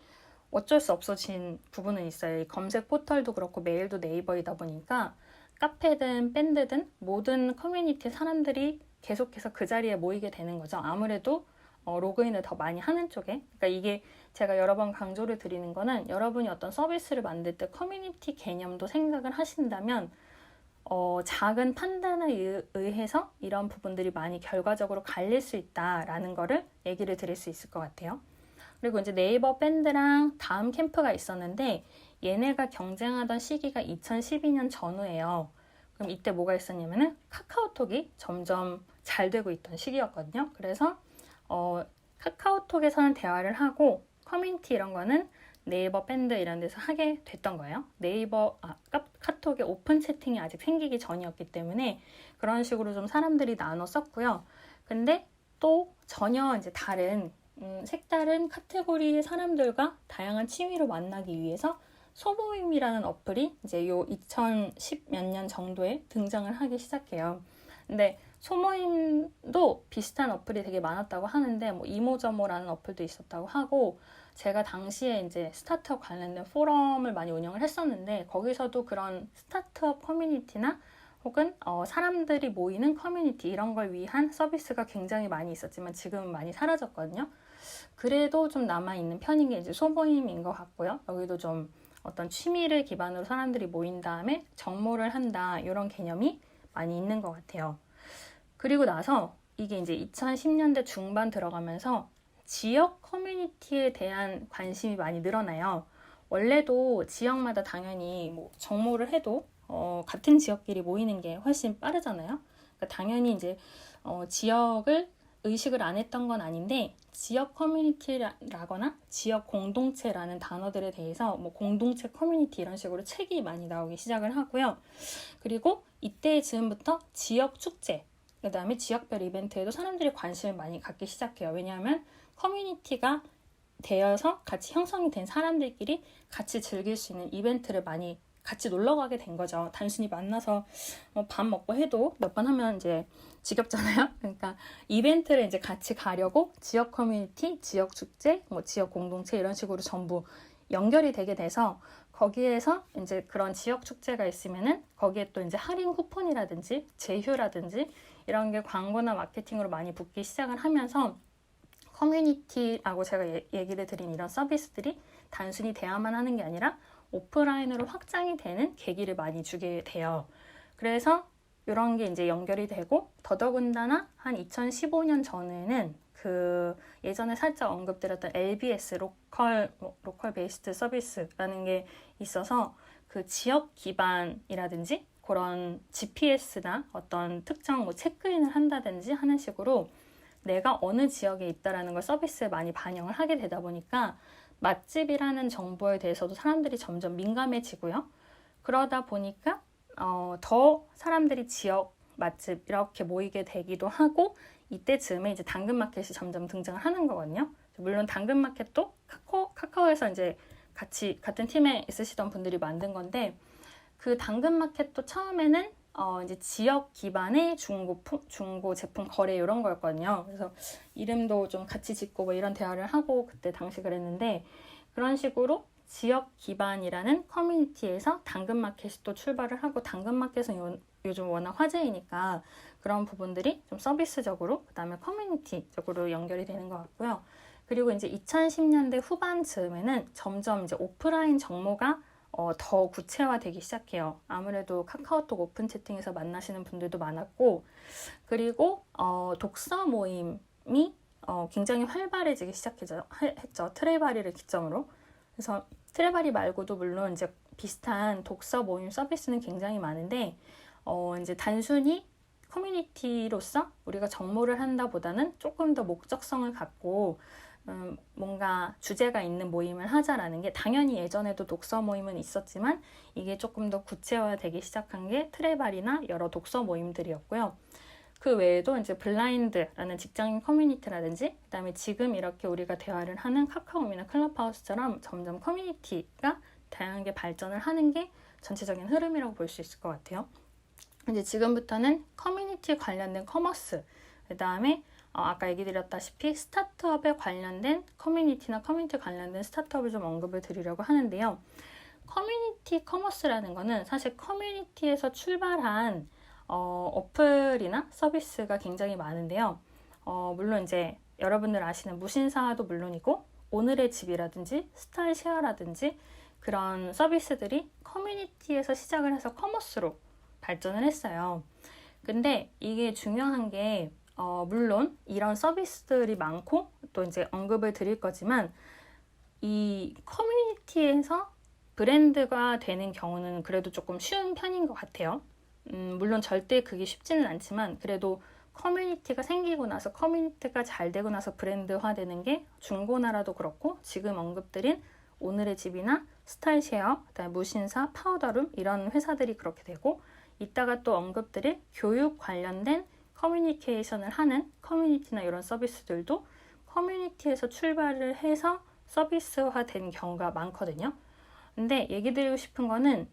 어쩔 수 없어진 부분은 있어요. 이 검색 포털도 그렇고 메일도 네이버이다 보니까 카페든 밴드든 모든 커뮤니티 사람들이 계속해서 그 자리에 모이게 되는 거죠. 아무래도 로그인을 더 많이 하는 쪽에. 그러니까 이게 제가 여러 번 강조를 드리는 거는, 여러분이 어떤 서비스를 만들 때 커뮤니티 개념도 생각을 하신다면 작은 판단에 의해서 이런 부분들이 많이 결과적으로 갈릴 수 있다라는 거를 얘기를 드릴 수 있을 것 같아요. 그리고 이제 네이버 밴드랑 다음 캠프가 있었는데, 얘네가 경쟁하던 시기가 2012년 전후예요. 그럼 이때 뭐가 있었냐면은 카카오톡이 점점 잘 되고 있던 시기였거든요. 그래서 카카오톡에서는 대화를 하고 커뮤니티 이런 거는 네이버 밴드 이런 데서 하게 됐던 거예요. 카톡의 오픈 채팅이 아직 생기기 전이었기 때문에 그런 식으로 좀 사람들이 나눠 썼고요. 근데 또 전혀 이제 다른 색다른 카테고리의 사람들과 다양한 취미로 만나기 위해서 소모임이라는 어플이 이제 요 2010 몇 년 정도에 등장을 하기 시작해요. 근데 소모임도 비슷한 어플이 되게 많았다고 하는데, 이모저모라는 어플도 있었다고 하고, 제가 당시에 이제 스타트업 관련된 포럼을 많이 운영을 했었는데, 거기서도 그런 스타트업 커뮤니티나 혹은 사람들이 모이는 커뮤니티 이런 걸 위한 서비스가 굉장히 많이 있었지만 지금은 많이 사라졌거든요. 그래도 좀 남아있는 편인 게 이제 소모임인 것 같고요. 여기도 좀 어떤 취미를 기반으로 사람들이 모인 다음에 정모를 한다, 이런 개념이 많이 있는 것 같아요. 그리고 나서 이게 이제 2010년대 중반 들어가면서 지역 커뮤니티에 대한 관심이 많이 늘어나요. 원래도 지역마다 당연히 정모를 해도 같은 지역끼리 모이는 게 훨씬 빠르잖아요. 그러니까 당연히 이제 지역을 의식을 안 했던 건 아닌데, 지역 커뮤니티라거나 지역 공동체라는 단어들에 대해서 공동체 커뮤니티 이런 식으로 책이 많이 나오기 시작을 하고요. 그리고 이때 즈음부터 지역 축제, 그 다음에 지역별 이벤트에도 사람들이 관심을 많이 갖기 시작해요. 왜냐하면 커뮤니티가 되어서 같이 형성이 된 사람들끼리 같이 즐길 수 있는 이벤트를 많이 같이 놀러 가게 된 거죠. 단순히 만나서 밥 먹고 해도 몇 번 하면 이제 지겹잖아요. 그러니까 이벤트를 이제 같이 가려고 지역 커뮤니티, 지역 축제, 지역 공동체 이런 식으로 전부 연결이 되게 돼서, 거기에서 이제 그런 지역 축제가 있으면은 거기에 또 이제 할인 쿠폰이라든지 제휴라든지 이런 게 광고나 마케팅으로 많이 붙기 시작을 하면서, 커뮤니티라고 제가 얘기를 드린 이런 서비스들이 단순히 대화만 하는 게 아니라 오프라인으로 확장이 되는 계기를 많이 주게 돼요. 그래서 이런 게 이제 연결이 되고, 더더군다나 한 2015년 전에는 그 예전에 살짝 언급드렸던 LBS 로컬 베이스드 서비스라는 게 있어서 그 지역 기반이라든지 그런 GPS나 어떤 특정 뭐 체크인을 한다든지 하는 식으로 내가 어느 지역에 있다라는 걸 서비스에 많이 반영을 하게 되다 보니까 맛집이라는 정보에 대해서도 사람들이 점점 민감해지고요. 그러다 보니까 더 사람들이 지역 맛집 이렇게 모이게 되기도 하고, 이때쯤에 이제 당근마켓이 점점 등장을 하는 거거든요. 물론 당근마켓도 카카오에서 이제 같은 팀에 있으시던 분들이 만든 건데, 그 당근마켓도 처음에는 이제 지역 기반의 중고 제품 거래 이런 거였거든요. 그래서 이름도 좀 같이 짓고 뭐 이런 대화를 하고 그때 당시 그랬는데, 그런 식으로 지역 기반이라는 커뮤니티에서 당근마켓이 또 출발을 하고, 당근마켓은 요즘 워낙 화제이니까 그런 부분들이 좀 서비스적으로, 그 다음에 커뮤니티적으로 연결이 되는 것 같고요. 그리고 이제 2010년대 후반쯤에는 점점 이제 오프라인 정모가 더 구체화되기 시작해요. 아무래도 카카오톡 오픈 채팅에서 만나시는 분들도 많았고, 그리고 독서 모임이 굉장히 활발해지기 시작했죠. 트레바리를 기점으로. 그래서 트레바리 말고도 물론 이제 비슷한 독서 모임 서비스는 굉장히 많은데, 이제 단순히 커뮤니티로서 우리가 정모를 한다보다는 조금 더 목적성을 갖고 뭔가 주제가 있는 모임을 하자라는 게, 당연히 예전에도 독서 모임은 있었지만 이게 조금 더 구체화되기 시작한 게 트레바리나 여러 독서 모임들이었고요. 그 외에도 이제 블라인드라는 직장인 커뮤니티라든지, 그다음에 지금 이렇게 우리가 대화를 하는 카카오미나 클럽하우스처럼 점점 커뮤니티가 다양하게 발전을 하는 게 전체적인 흐름이라고 볼 수 있을 것 같아요. 이제 지금부터는 커뮤니티 관련된 커머스, 그다음에 아까 얘기 드렸다시피 스타트업에 관련된 커뮤니티나 커뮤니티 관련된 스타트업을 좀 언급을 드리려고 하는데요. 커뮤니티 커머스라는 거는 사실 커뮤니티에서 출발한 어플이나 서비스가 굉장히 많은데요. 물론 이제 여러분들 아시는 무신사도 물론이고, 오늘의 집이라든지 스타일 쉐어라든지 그런 서비스들이 커뮤니티에서 시작을 해서 커머스로 발전을 했어요. 근데 이게 중요한 게 물론 이런 서비스들이 많고 또 이제 언급을 드릴 거지만, 이 커뮤니티에서 브랜드가 되는 경우는 그래도 조금 쉬운 편인 것 같아요. 물론 절대 그게 쉽지는 않지만, 그래도 커뮤니티가 생기고 나서, 커뮤니티가 잘 되고 나서 브랜드화 되는 게 중고나라도 그렇고, 지금 언급드린 오늘의 집이나 스타일쉐어, 그다음에 무신사, 파우더룸 이런 회사들이 그렇게 되고, 이따가 또 언급드릴 교육 관련된 커뮤니케이션을 하는 커뮤니티나 이런 서비스들도 커뮤니티에서 출발을 해서 서비스화된 경우가 많거든요. 근데 얘기 드리고 싶은 거는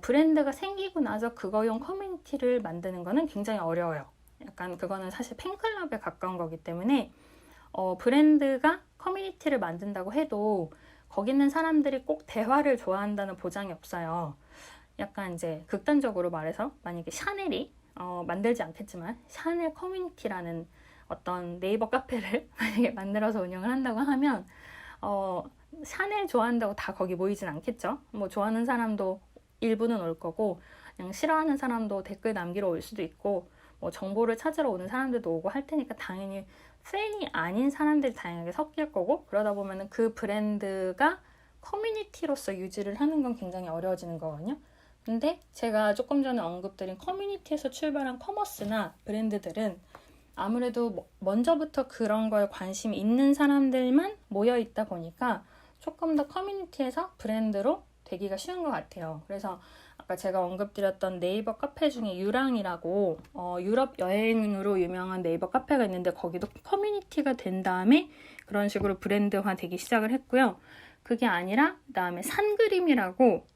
브랜드가 생기고 나서 그거용 커뮤니티를 만드는 거는 굉장히 어려워요. 약간 그거는 사실 팬클럽에 가까운 거기 때문에 브랜드가 커뮤니티를 만든다고 해도 거기 있는 사람들이 꼭 대화를 좋아한다는 보장이 없어요. 약간 이제 극단적으로 말해서 만약에 샤넬이 만들지 않겠지만 샤넬 커뮤니티라는 어떤 네이버 카페를 만약에 만들어서 운영을 한다고 하면 샤넬 좋아한다고 다 거기 모이진 않겠죠. 뭐 좋아하는 사람도 일부는 올 거고, 그냥 싫어하는 사람도 댓글 남기러 올 수도 있고, 뭐 정보를 찾으러 오는 사람들도 오고 할 테니까 당연히 팬이 아닌 사람들이 다양하게 섞일 거고, 그러다 보면은 그 브랜드가 커뮤니티로서 유지를 하는 건 굉장히 어려워지는 거거든요. 근데 제가 조금 전에 언급드린 커뮤니티에서 출발한 커머스나 브랜드들은 아무래도 먼저부터 그런 거에 관심이 있는 사람들만 모여 있다 보니까 조금 더 커뮤니티에서 브랜드로 되기가 쉬운 것 같아요. 그래서 아까 제가 언급드렸던 네이버 카페 중에 유랑이라고 유럽 여행으로 유명한 네이버 카페가 있는데, 거기도 커뮤니티가 된 다음에 그런 식으로 브랜드화 되기 시작을 했고요. 그게 아니라 그다음에 산그림이라고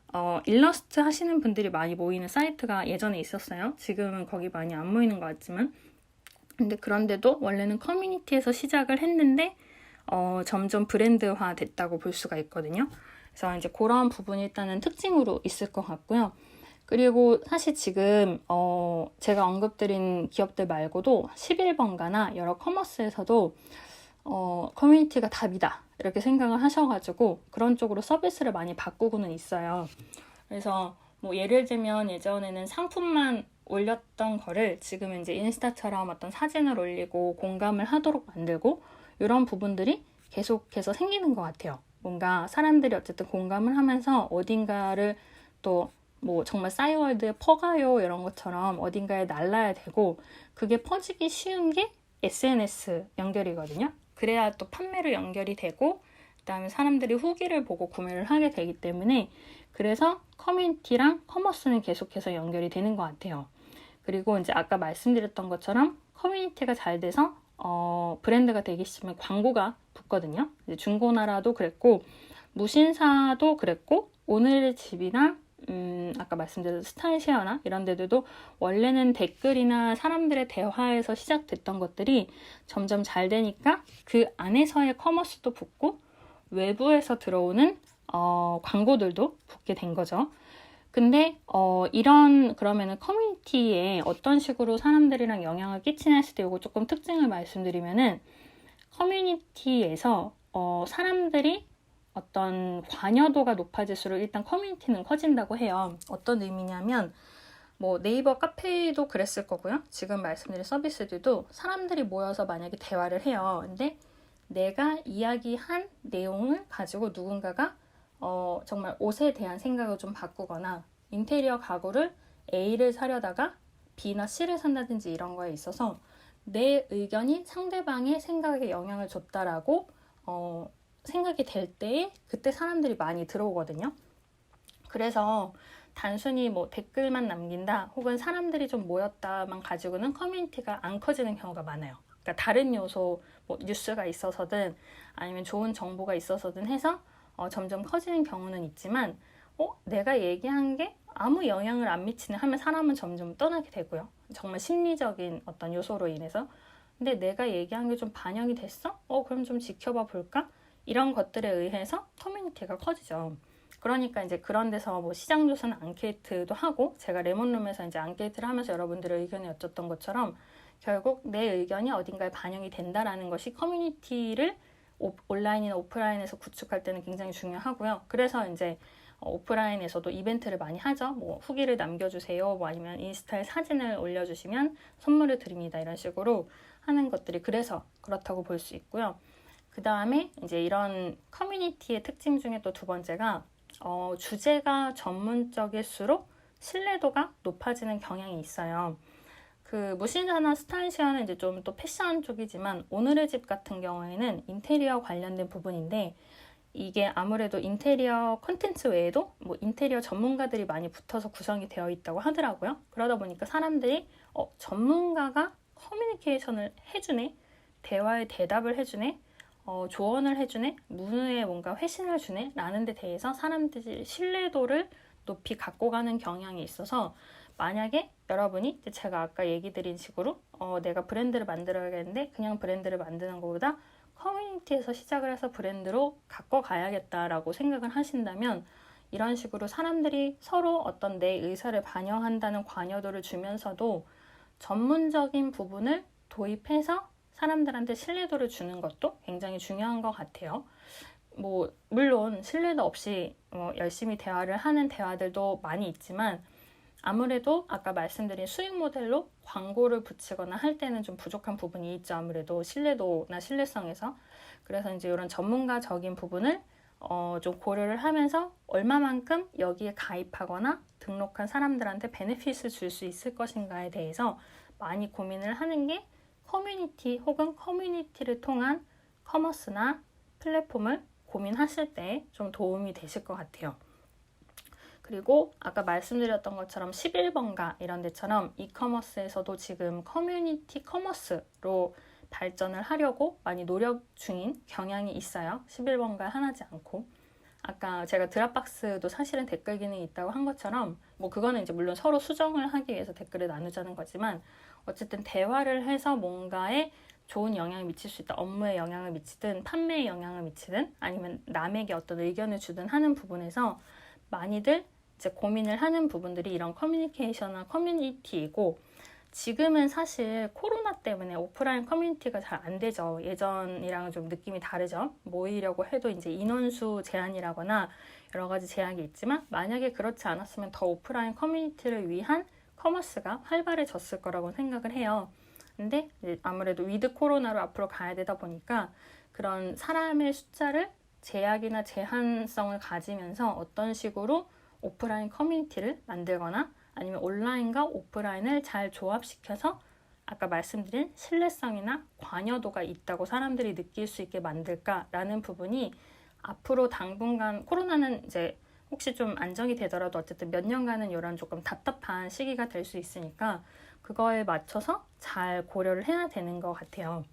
일러스트 하시는 분들이 많이 모이는 사이트가 예전에 있었어요. 지금은 거기 많이 안 모이는 것 같지만, 근데 그런데도 원래는 커뮤니티에서 시작을 했는데 점점 브랜드화 됐다고 볼 수가 있거든요. 그래서 이제 그런 부분이 일단은 특징으로 있을 것 같고요. 그리고 사실 지금 제가 언급드린 기업들 말고도 11번가나 여러 커머스에서도 커뮤니티가 답이다 이렇게 생각을 하셔가지고 그런 쪽으로 서비스를 많이 바꾸고는 있어요. 그래서 뭐 예를 들면 예전에는 상품만 올렸던 거를 지금은 이제 인스타처럼 어떤 사진을 올리고 공감을 하도록 만들고 이런 부분들이 계속해서 생기는 것 같아요. 뭔가 사람들이 어쨌든 공감을 하면서 어딘가를 또 뭐 정말 싸이월드에 퍼가요 이런 것처럼 어딘가에 날라야 되고 그게 퍼지기 쉬운 게 SNS 연결이거든요. 그래야 또 판매로 연결이 되고 그다음에 사람들이 후기를 보고 구매를 하게 되기 때문에 그래서 커뮤니티랑 커머스는 계속해서 연결이 되는 것 같아요. 그리고 이제 아까 말씀드렸던 것처럼 커뮤니티가 잘 돼서 브랜드가 되기 시작하면 광고가 붙거든요. 이제 중고나라도 그랬고 무신사도 그랬고 오늘의 집이나 아까 말씀드린 스타일쉐어나 이런 데들도 원래는 댓글이나 사람들의 대화에서 시작됐던 것들이 점점 잘 되니까 그 안에서의 커머스도 붙고 외부에서 들어오는 광고들도 붙게 된 거죠. 근데 이런 그러면은 커뮤니티에 어떤 식으로 사람들이랑 영향을 끼치냐 했을 때 이거 조금 특징을 말씀드리면은 커뮤니티에서 사람들이 어떤 관여도가 높아질수록 일단 커뮤니티는 커진다고 해요. 어떤 의미냐면 뭐 네이버 카페도 그랬을 거고요. 지금 말씀드린 서비스들도 사람들이 모여서 만약에 대화를 해요. 근데 내가 이야기한 내용을 가지고 누군가가 정말 옷에 대한 생각을 좀 바꾸거나 인테리어 가구를 A를 사려다가 B나 C를 산다든지 이런 거에 있어서 내 의견이 상대방의 생각에 영향을 줬다라고 생각이 될 때에 그때 사람들이 많이 들어오거든요. 그래서 단순히 뭐 댓글만 남긴다 혹은 사람들이 좀 모였다만 가지고는 커뮤니티가 안 커지는 경우가 많아요. 그러니까 다른 요소, 뭐 뉴스가 있어서든 아니면 좋은 정보가 있어서든 해서 점점 커지는 경우는 있지만 내가 얘기한 게 아무 영향을 안 미치는 하면 사람은 점점 떠나게 되고요. 정말 심리적인 어떤 요소로 인해서. 근데 내가 얘기한 게 좀 반영이 됐어? 그럼 좀 지켜봐 볼까? 이런 것들에 의해서 커뮤니티가 커지죠. 그러니까 이제 그런 데서 뭐 시장조사 앙케이트도 하고 제가 레몬룸에서 이제 앙케이트를 하면서 여러분들의 의견을 여쭸던 것처럼 결국 내 의견이 어딘가에 반영이 된다라는 것이 커뮤니티를 온라인이나 오프라인에서 구축할 때는 굉장히 중요하고요. 그래서 이제 오프라인에서도 이벤트를 많이 하죠. 뭐 후기를 남겨주세요. 뭐 아니면 인스타에 사진을 올려주시면 선물을 드립니다. 이런 식으로 하는 것들이 그래서 그렇다고 볼 수 있고요. 그 다음에 이제 이런 커뮤니티의 특징 중에 또 두 번째가 주제가 전문적일수록 신뢰도가 높아지는 경향이 있어요. 그 무신사나 스타일쉐어는 이제 좀 또 패션 쪽이지만 오늘의 집 같은 경우에는 인테리어 관련된 부분인데 이게 아무래도 인테리어 콘텐츠 외에도 뭐 인테리어 전문가들이 많이 붙어서 구성이 되어 있다고 하더라고요. 그러다 보니까 사람들이 전문가가 커뮤니케이션을 해주네, 대화에 대답을 해주네, 조언을 해주네, 문의에 뭔가 회신을 주네 라는 데 대해서 사람들이 신뢰도를 높이 갖고 가는 경향이 있어서 만약에 여러분이 제가 아까 얘기 드린 식으로 내가 브랜드를 만들어야겠는데 그냥 브랜드를 만드는 것보다 커뮤니티에서 시작을 해서 브랜드로 갖고 가야겠다라고 생각을 하신다면 이런 식으로 사람들이 서로 어떤 내 의사를 반영한다는 관여도를 주면서도 전문적인 부분을 도입해서 사람들한테 신뢰도를 주는 것도 굉장히 중요한 것 같아요. 뭐 물론 신뢰도 없이 열심히 대화를 하는 대화들도 많이 있지만 아무래도 아까 말씀드린 수익 모델로 광고를 붙이거나 할 때는 좀 부족한 부분이 있죠. 아무래도 신뢰도나 신뢰성에서. 그래서 이제 이런 전문가적인 부분을 좀 고려를 하면서 얼마만큼 여기에 가입하거나 등록한 사람들한테 베네핏을 줄 수 있을 것인가에 대해서 많이 고민을 하는 게 커뮤니티 혹은 커뮤니티를 통한 커머스나 플랫폼을 고민하실 때 좀 도움이 되실 것 같아요. 그리고 아까 말씀드렸던 것처럼 11번가 이런 데처럼 이커머스에서도 지금 커뮤니티 커머스로 발전을 하려고 많이 노력 중인 경향이 있어요. 11번가 하나지 않고. 아까 제가 드랍박스도 사실은 댓글 기능이 있다고 한 것처럼 뭐 그거는 이제 물론 서로 수정을 하기 위해서 댓글을 나누자는 거지만 어쨌든 대화를 해서 뭔가에 좋은 영향을 미칠 수 있다. 업무에 영향을 미치든 판매에 영향을 미치든 아니면 남에게 어떤 의견을 주든 하는 부분에서 많이들 이제 고민을 하는 부분들이 이런 커뮤니케이션이나 커뮤니티이고 지금은 사실 코로나 때문에 오프라인 커뮤니티가 잘 안 되죠. 예전이랑은 좀 느낌이 다르죠. 모이려고 해도 이제 인원수 제한이라거나 여러 가지 제약이 있지만 만약에 그렇지 않았으면 더 오프라인 커뮤니티를 위한 커머스가 활발해졌을 거라고 생각을 해요. 근데 아무래도 위드 코로나로 앞으로 가야 되다 보니까 그런 사람의 숫자를 제약이나 제한성을 가지면서 어떤 식으로 오프라인 커뮤니티를 만들거나 아니면 온라인과 오프라인을 잘 조합시켜서 아까 말씀드린 신뢰성이나 관여도가 있다고 사람들이 느낄 수 있게 만들까라는 부분이 앞으로 당분간 코로나는 이제 혹시 좀 안정이 되더라도 어쨌든 몇 년간은 이런 조금 답답한 시기가 될 수 있으니까 그거에 맞춰서 잘 고려를 해야 되는 것 같아요.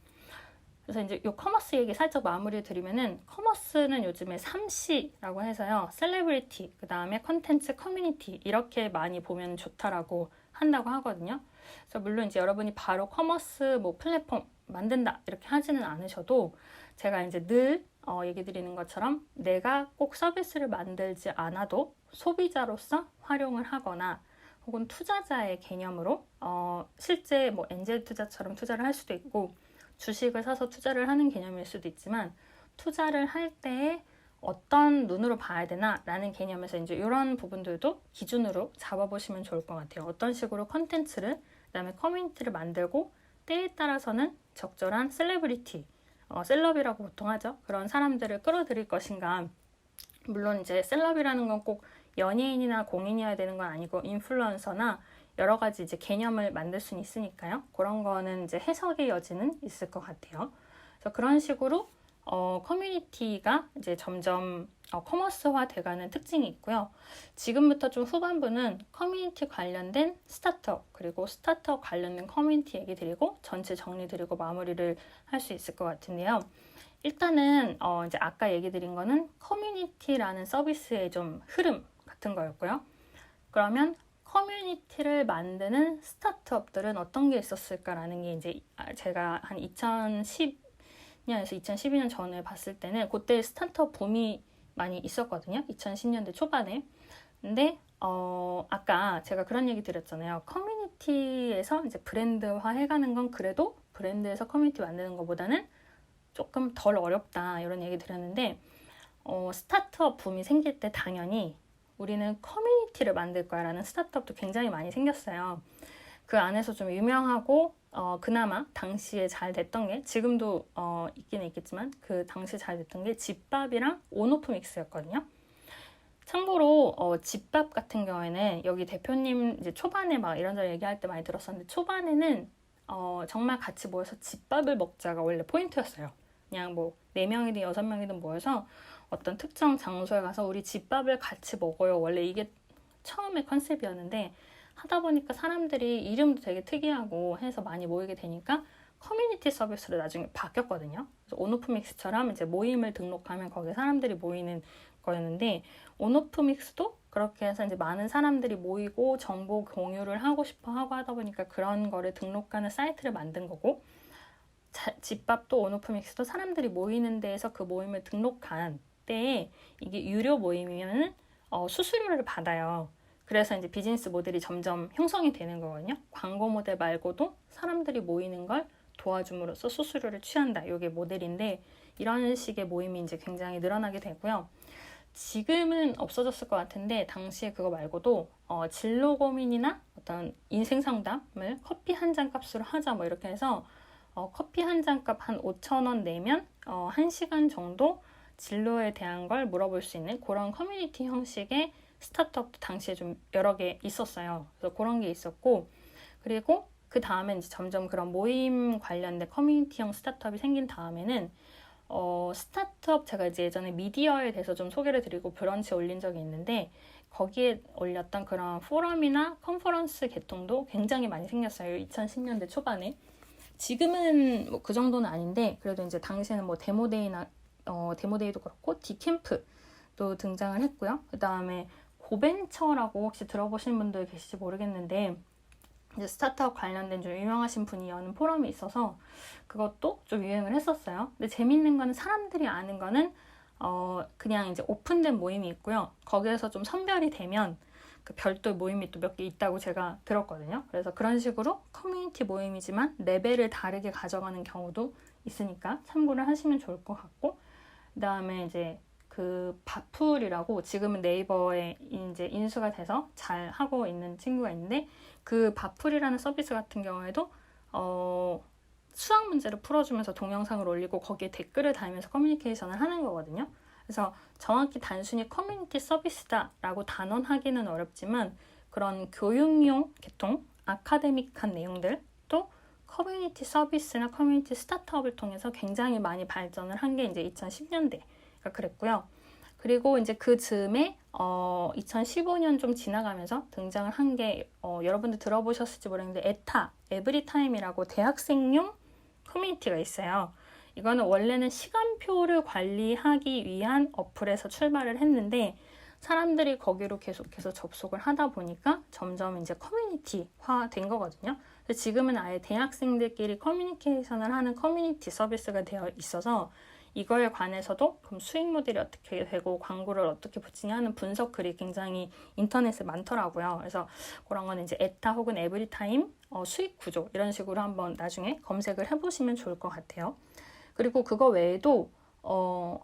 그래서 이제 이 커머스 얘기 살짝 마무리 드리면은 커머스는 요즘에 3C라고 해서요. 셀레브리티, 그 다음에 컨텐츠, 커뮤니티 이렇게 많이 보면 좋다라고 한다고 하거든요. 그래서 물론 이제 여러분이 바로 커머스 뭐 플랫폼 만든다 이렇게 하지는 않으셔도 제가 이제 늘 얘기 드리는 것처럼 내가 꼭 서비스를 만들지 않아도 소비자로서 활용을 하거나 혹은 투자자의 개념으로 실제 뭐 엔젤 투자처럼 투자를 할 수도 있고 주식을 사서 투자를 하는 개념일 수도 있지만 투자를 할 때에 어떤 눈으로 봐야 되나 라는 개념에서 이제 이런 부분들도 기준으로 잡아보시면 좋을 것 같아요. 어떤 식으로 컨텐츠를 그다음에 커뮤니티를 만들고 때에 따라서는 적절한 셀레브리티, 셀럽이라고 보통 하죠. 그런 사람들을 끌어들일 것인가. 물론 이제 셀럽이라는 건 꼭 연예인이나 공인이어야 되는 건 아니고 인플루언서나 여러 가지 이제 개념을 만들 수는 있으니까요. 그런 거는 이제 해석의 여지는 있을 것 같아요. 그래서 그런 식으로 커뮤니티가 이제 점점 커머스화 돼가는 특징이 있고요. 지금부터 좀 후반부는 커뮤니티 관련된 스타트업 그리고 스타트업 관련된 커뮤니티 얘기 드리고 전체 정리 드리고 마무리를 할 수 있을 것 같은데요. 일단은 이제 아까 얘기 드린 거는 커뮤니티라는 서비스의 좀 흐름 같은 거였고요. 그러면 커뮤니티를 만드는 스타트업들은 어떤 게 있었을까라는 게 이제 제가 한 2010년에서 2012년 전에 봤을 때는 그때 스타트업 붐이 많이 있었거든요. 2010년대 초반에. 근데 아까 제가 그런 얘기 드렸잖아요. 커뮤니티에서 이제 브랜드화 해가는 건 그래도 브랜드에서 커뮤니티 만드는 것보다는 조금 덜 어렵다 이런 얘기 드렸는데 스타트업 붐이 생길 때 당연히 우리는 커뮤니티를 만들 거야 라는 스타트업도 굉장히 많이 생겼어요. 그 안에서 좀 유명하고 그나마 당시에 잘 됐던 게 지금도 있기는 있겠지만 그 당시에 잘 됐던 게 집밥이랑 온오프 믹스였거든요. 참고로 집밥 같은 경우에는 여기 대표님 이제 초반에 막 이런저런 얘기할 때 많이 들었었는데 초반에는 정말 같이 모여서 집밥을 먹자가 원래 포인트였어요. 그냥 뭐 4명이든 6명이든 모여서 어떤 특정 장소에 가서 우리 집밥을 같이 먹어요. 원래 이게 처음에 컨셉이었는데 하다 보니까 사람들이 이름도 되게 특이하고 해서 많이 모이게 되니까 커뮤니티 서비스로 나중에 바뀌었거든요. 그래서 온오프 믹스처럼 이제 모임을 등록하면 거기에 사람들이 모이는 거였는데 온오프 믹스도 그렇게 해서 이제 많은 사람들이 모이고 정보 공유를 하고 싶어 하고 하다 보니까 그런 거를 등록하는 사이트를 만든 거고 집밥도 온오프 믹스도 사람들이 모이는 데에서 그 모임을 등록한 때에 이게 유료 모임이면 수수료를 받아요. 그래서 이제 비즈니스 모델이 점점 형성이 되는 거거든요. 광고 모델 말고도 사람들이 모이는 걸 도와줌으로써 수수료를 취한다. 이게 모델인데 이런 식의 모임이 이제 굉장히 늘어나게 되고요. 지금은 없어졌을 것 같은데 당시에 그거 말고도 진로 고민이나 어떤 인생 상담을 커피 한 잔 값으로 하자 뭐 이렇게 해서 커피 한 잔 값 한 5,000원 내면 1시간 정도 진로에 대한 걸 물어볼 수 있는 그런 커뮤니티 형식의 스타트업도 당시에 좀 여러 개 있었어요. 그래서 그런 게 있었고 그리고 그 다음에 이제 점점 그런 모임 관련된 커뮤니티형 스타트업이 생긴 다음에는 스타트업 제가 이제 예전에 미디어에 대해서 좀 소개를 드리고 브런치 올린 적이 있는데 거기에 올렸던 그런 포럼이나 컨퍼런스 개통도 굉장히 많이 생겼어요. 2010년대 초반에. 지금은 뭐 그 정도는 아닌데 그래도 이제 당시에는 뭐 데모데이도 그렇고 디캠프도 등장을 했고요. 그 다음에 고벤처라고 혹시 들어보신 분들 계실지 모르겠는데 이제 스타트업 관련된 좀 유명하신 분이 여는 포럼이 있어서 그것도 좀 유행을 했었어요. 근데 재밌는 거는 사람들이 아는 거는 그냥 이제 오픈된 모임이 있고요. 거기에서 좀 선별이 되면 그 별도 모임이 또 몇 개 있다고 제가 들었거든요. 그래서 그런 식으로 커뮤니티 모임이지만 레벨을 다르게 가져가는 경우도 있으니까 참고를 하시면 좋을 것 같고, 그 다음에 이제 그 바풀이라고 지금은 네이버에 이제 인수가 돼서 잘 하고 있는 친구가 있는데, 그 바풀이라는 서비스 같은 경우에도 수학 문제를 풀어주면서 동영상을 올리고 거기에 댓글을 달면서 커뮤니케이션을 하는 거거든요. 그래서 정확히 단순히 커뮤니티 서비스다라고 단언하기는 어렵지만 그런 교육용 계통, 아카데믹한 내용들, 또 커뮤니티 서비스나 커뮤니티 스타트업을 통해서 굉장히 많이 발전을 한 게 이제 2010년대가 그랬고요. 그리고 이제 그 즈음에 2015년 좀 지나가면서 등장을 한 게 여러분들 들어보셨을지 모르겠는데 에타, 에브리타임이라고 대학생용 커뮤니티가 있어요. 이거는 원래는 시간표를 관리하기 위한 어플에서 출발을 했는데 사람들이 거기로 계속해서 접속을 하다 보니까 점점 이제 커뮤니티화 된 거거든요. 지금은 아예 대학생들끼리 커뮤니케이션을 하는 커뮤니티 서비스가 되어 있어서 이거에 관해서도 그럼 수익 모델이 어떻게 되고 광고를 어떻게 붙이냐 하는 분석 글이 굉장히 인터넷에 많더라고요. 그래서 그런 거는 이제 에타 혹은 에브리타임 수익 구조 이런 식으로 한번 나중에 검색을 해보시면 좋을 것 같아요. 그리고 그거 외에도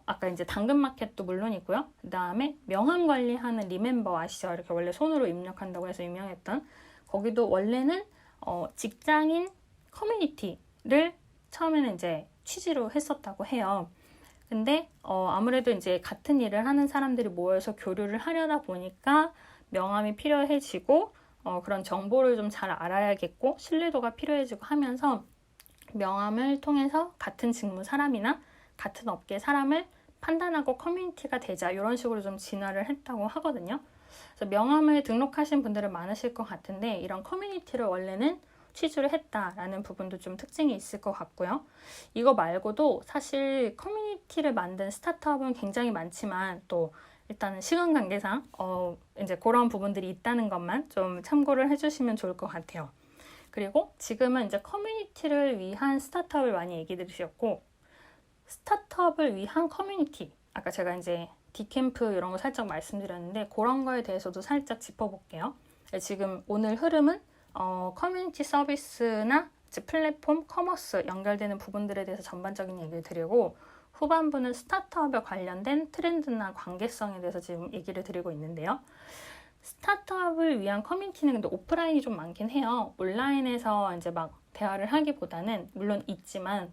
아까 이제 당근마켓도 물론이고요. 그 다음에 명함 관리하는 리멤버 아시죠? 이렇게 원래 손으로 입력한다고 해서 유명했던 거기도 원래는 직장인 커뮤니티를 처음에는 이제 취지로 했었다고 해요. 근데 아무래도 이제 같은 일을 하는 사람들이 모여서 교류를 하려다 보니까 명함이 필요해지고 그런 정보를 좀 잘 알아야겠고 신뢰도가 필요해지고 하면서 명함을 통해서 같은 직무 사람이나 같은 업계 사람을 판단하고 커뮤니티가 되자 이런 식으로 좀 진화를 했다고 하거든요. 그래서 명함을 등록하신 분들은 많으실 것 같은데 이런 커뮤니티를 원래는 취지를 했다라는 부분도 좀 특징이 있을 것 같고요. 이거 말고도 사실 커뮤니티를 만든 스타트업은 굉장히 많지만 또 일단은 시간 관계상 이제 그런 부분들이 있다는 것만 좀 참고를 해주시면 좋을 것 같아요. 그리고 지금은 이제 커뮤니티를 위한 스타트업을 많이 얘기 들으셨고 스타트업을 위한 커뮤니티 아까 제가 이제 디캠프 이런 거 살짝 말씀드렸는데 그런 거에 대해서도 살짝 짚어볼게요. 지금 오늘 흐름은 커뮤니티 서비스나 플랫폼, 커머스 연결되는 부분들에 대해서 전반적인 얘기를 드리고 후반부는 스타트업에 관련된 트렌드나 관계성에 대해서 지금 얘기를 드리고 있는데요. 스타트업을 위한 커뮤니티는 근데 오프라인이 좀 많긴 해요. 온라인에서 이제 막 대화를 하기보다는 물론 있지만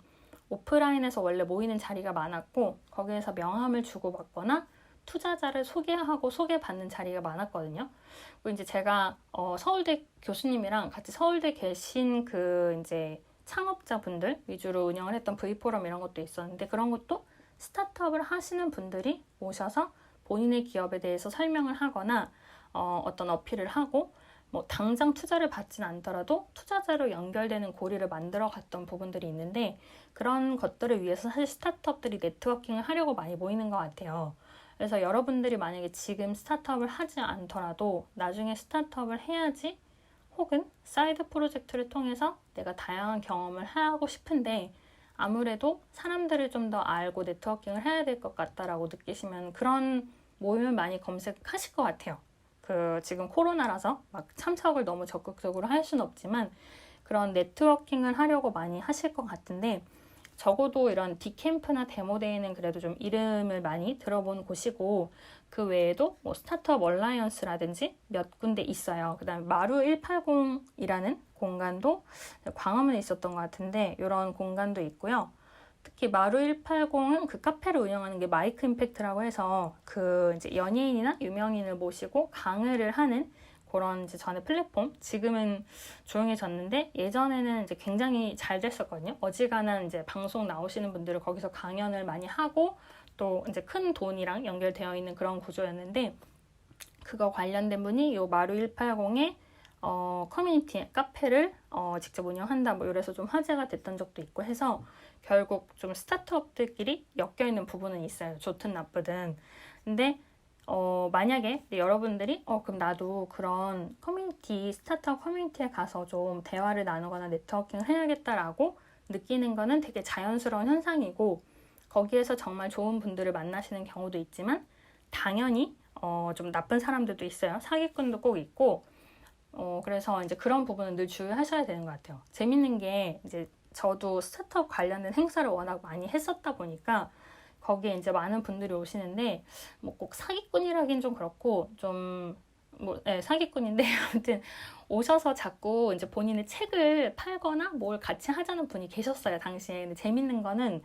오프라인에서 원래 모이는 자리가 많았고 거기에서 명함을 주고받거나 투자자를 소개하고 소개받는 자리가 많았거든요. 그리고 이제 제가 서울대 교수님이랑 같이 서울대 계신 그 이제 창업자분들 위주로 운영을 했던 V포럼 이런 것도 있었는데 그런 것도 스타트업을 하시는 분들이 오셔서 본인의 기업에 대해서 설명을 하거나 어떤 어필을 하고 뭐 당장 투자를 받진 않더라도 투자자로 연결되는 고리를 만들어 갔던 부분들이 있는데 그런 것들을 위해서 사실 스타트업들이 네트워킹을 하려고 많이 모이는 것 같아요. 그래서 여러분들이 만약에 지금 스타트업을 하지 않더라도 나중에 스타트업을 해야지 혹은 사이드 프로젝트를 통해서 내가 다양한 경험을 하고 싶은데 아무래도 사람들을 좀 더 알고 네트워킹을 해야 될 것 같다라고 느끼시면 그런 모임을 많이 검색하실 것 같아요. 지금 코로나라서 막 참석을 너무 적극적으로 할 수는 없지만 그런 네트워킹을 하려고 많이 하실 것 같은데 적어도 이런 디캠프나 데모데이는 그래도 좀 이름을 많이 들어본 곳이고 그 외에도 뭐 스타트업 얼라이언스라든지 몇 군데 있어요. 그 다음에 마루 180이라는 공간도 광화문에 있었던 것 같은데 이런 공간도 있고요. 특히 마루 180은 그 카페를 운영하는 게 마이크 임팩트라고 해서 그 이제 연예인이나 유명인을 모시고 강의를 하는 그런 이제 전에 플랫폼 지금은 조용해졌는데 예전에는 이제 굉장히 잘 됐었거든요. 어지간한 이제 방송 나오시는 분들을 거기서 강연을 많이 하고 또 이제 큰 돈이랑 연결되어 있는 그런 구조였는데 그거 관련된 분이 요 마루 180의 커뮤니티 카페를 직접 운영한다 뭐 이래서 좀 화제가 됐던 적도 있고 해서 결국 좀 스타트업들끼리 엮여있는 부분은 있어요. 좋든 나쁘든. 근데 만약에 여러분들이 그럼 나도 그런 커뮤니티, 스타트업 커뮤니티에 가서 좀 대화를 나누거나 네트워킹을 해야겠다라고 느끼는 거는 되게 자연스러운 현상이고 거기에서 정말 좋은 분들을 만나시는 경우도 있지만 당연히 좀 나쁜 사람들도 있어요. 사기꾼도 꼭 있고, 그래서 이제 그런 부분은 늘 주의하셔야 되는 것 같아요. 재밌는 게 이제 저도 스타트업 관련된 행사를 워낙 많이 했었다 보니까 거기에 이제 많은 분들이 오시는데 뭐 꼭 사기꾼이라긴 좀 그렇고 좀 뭐 사기꾼인데 아무튼 오셔서 자꾸 이제 본인의 책을 팔거나 뭘 같이 하자는 분이 계셨어요, 당시에. 근데 재밌는 거는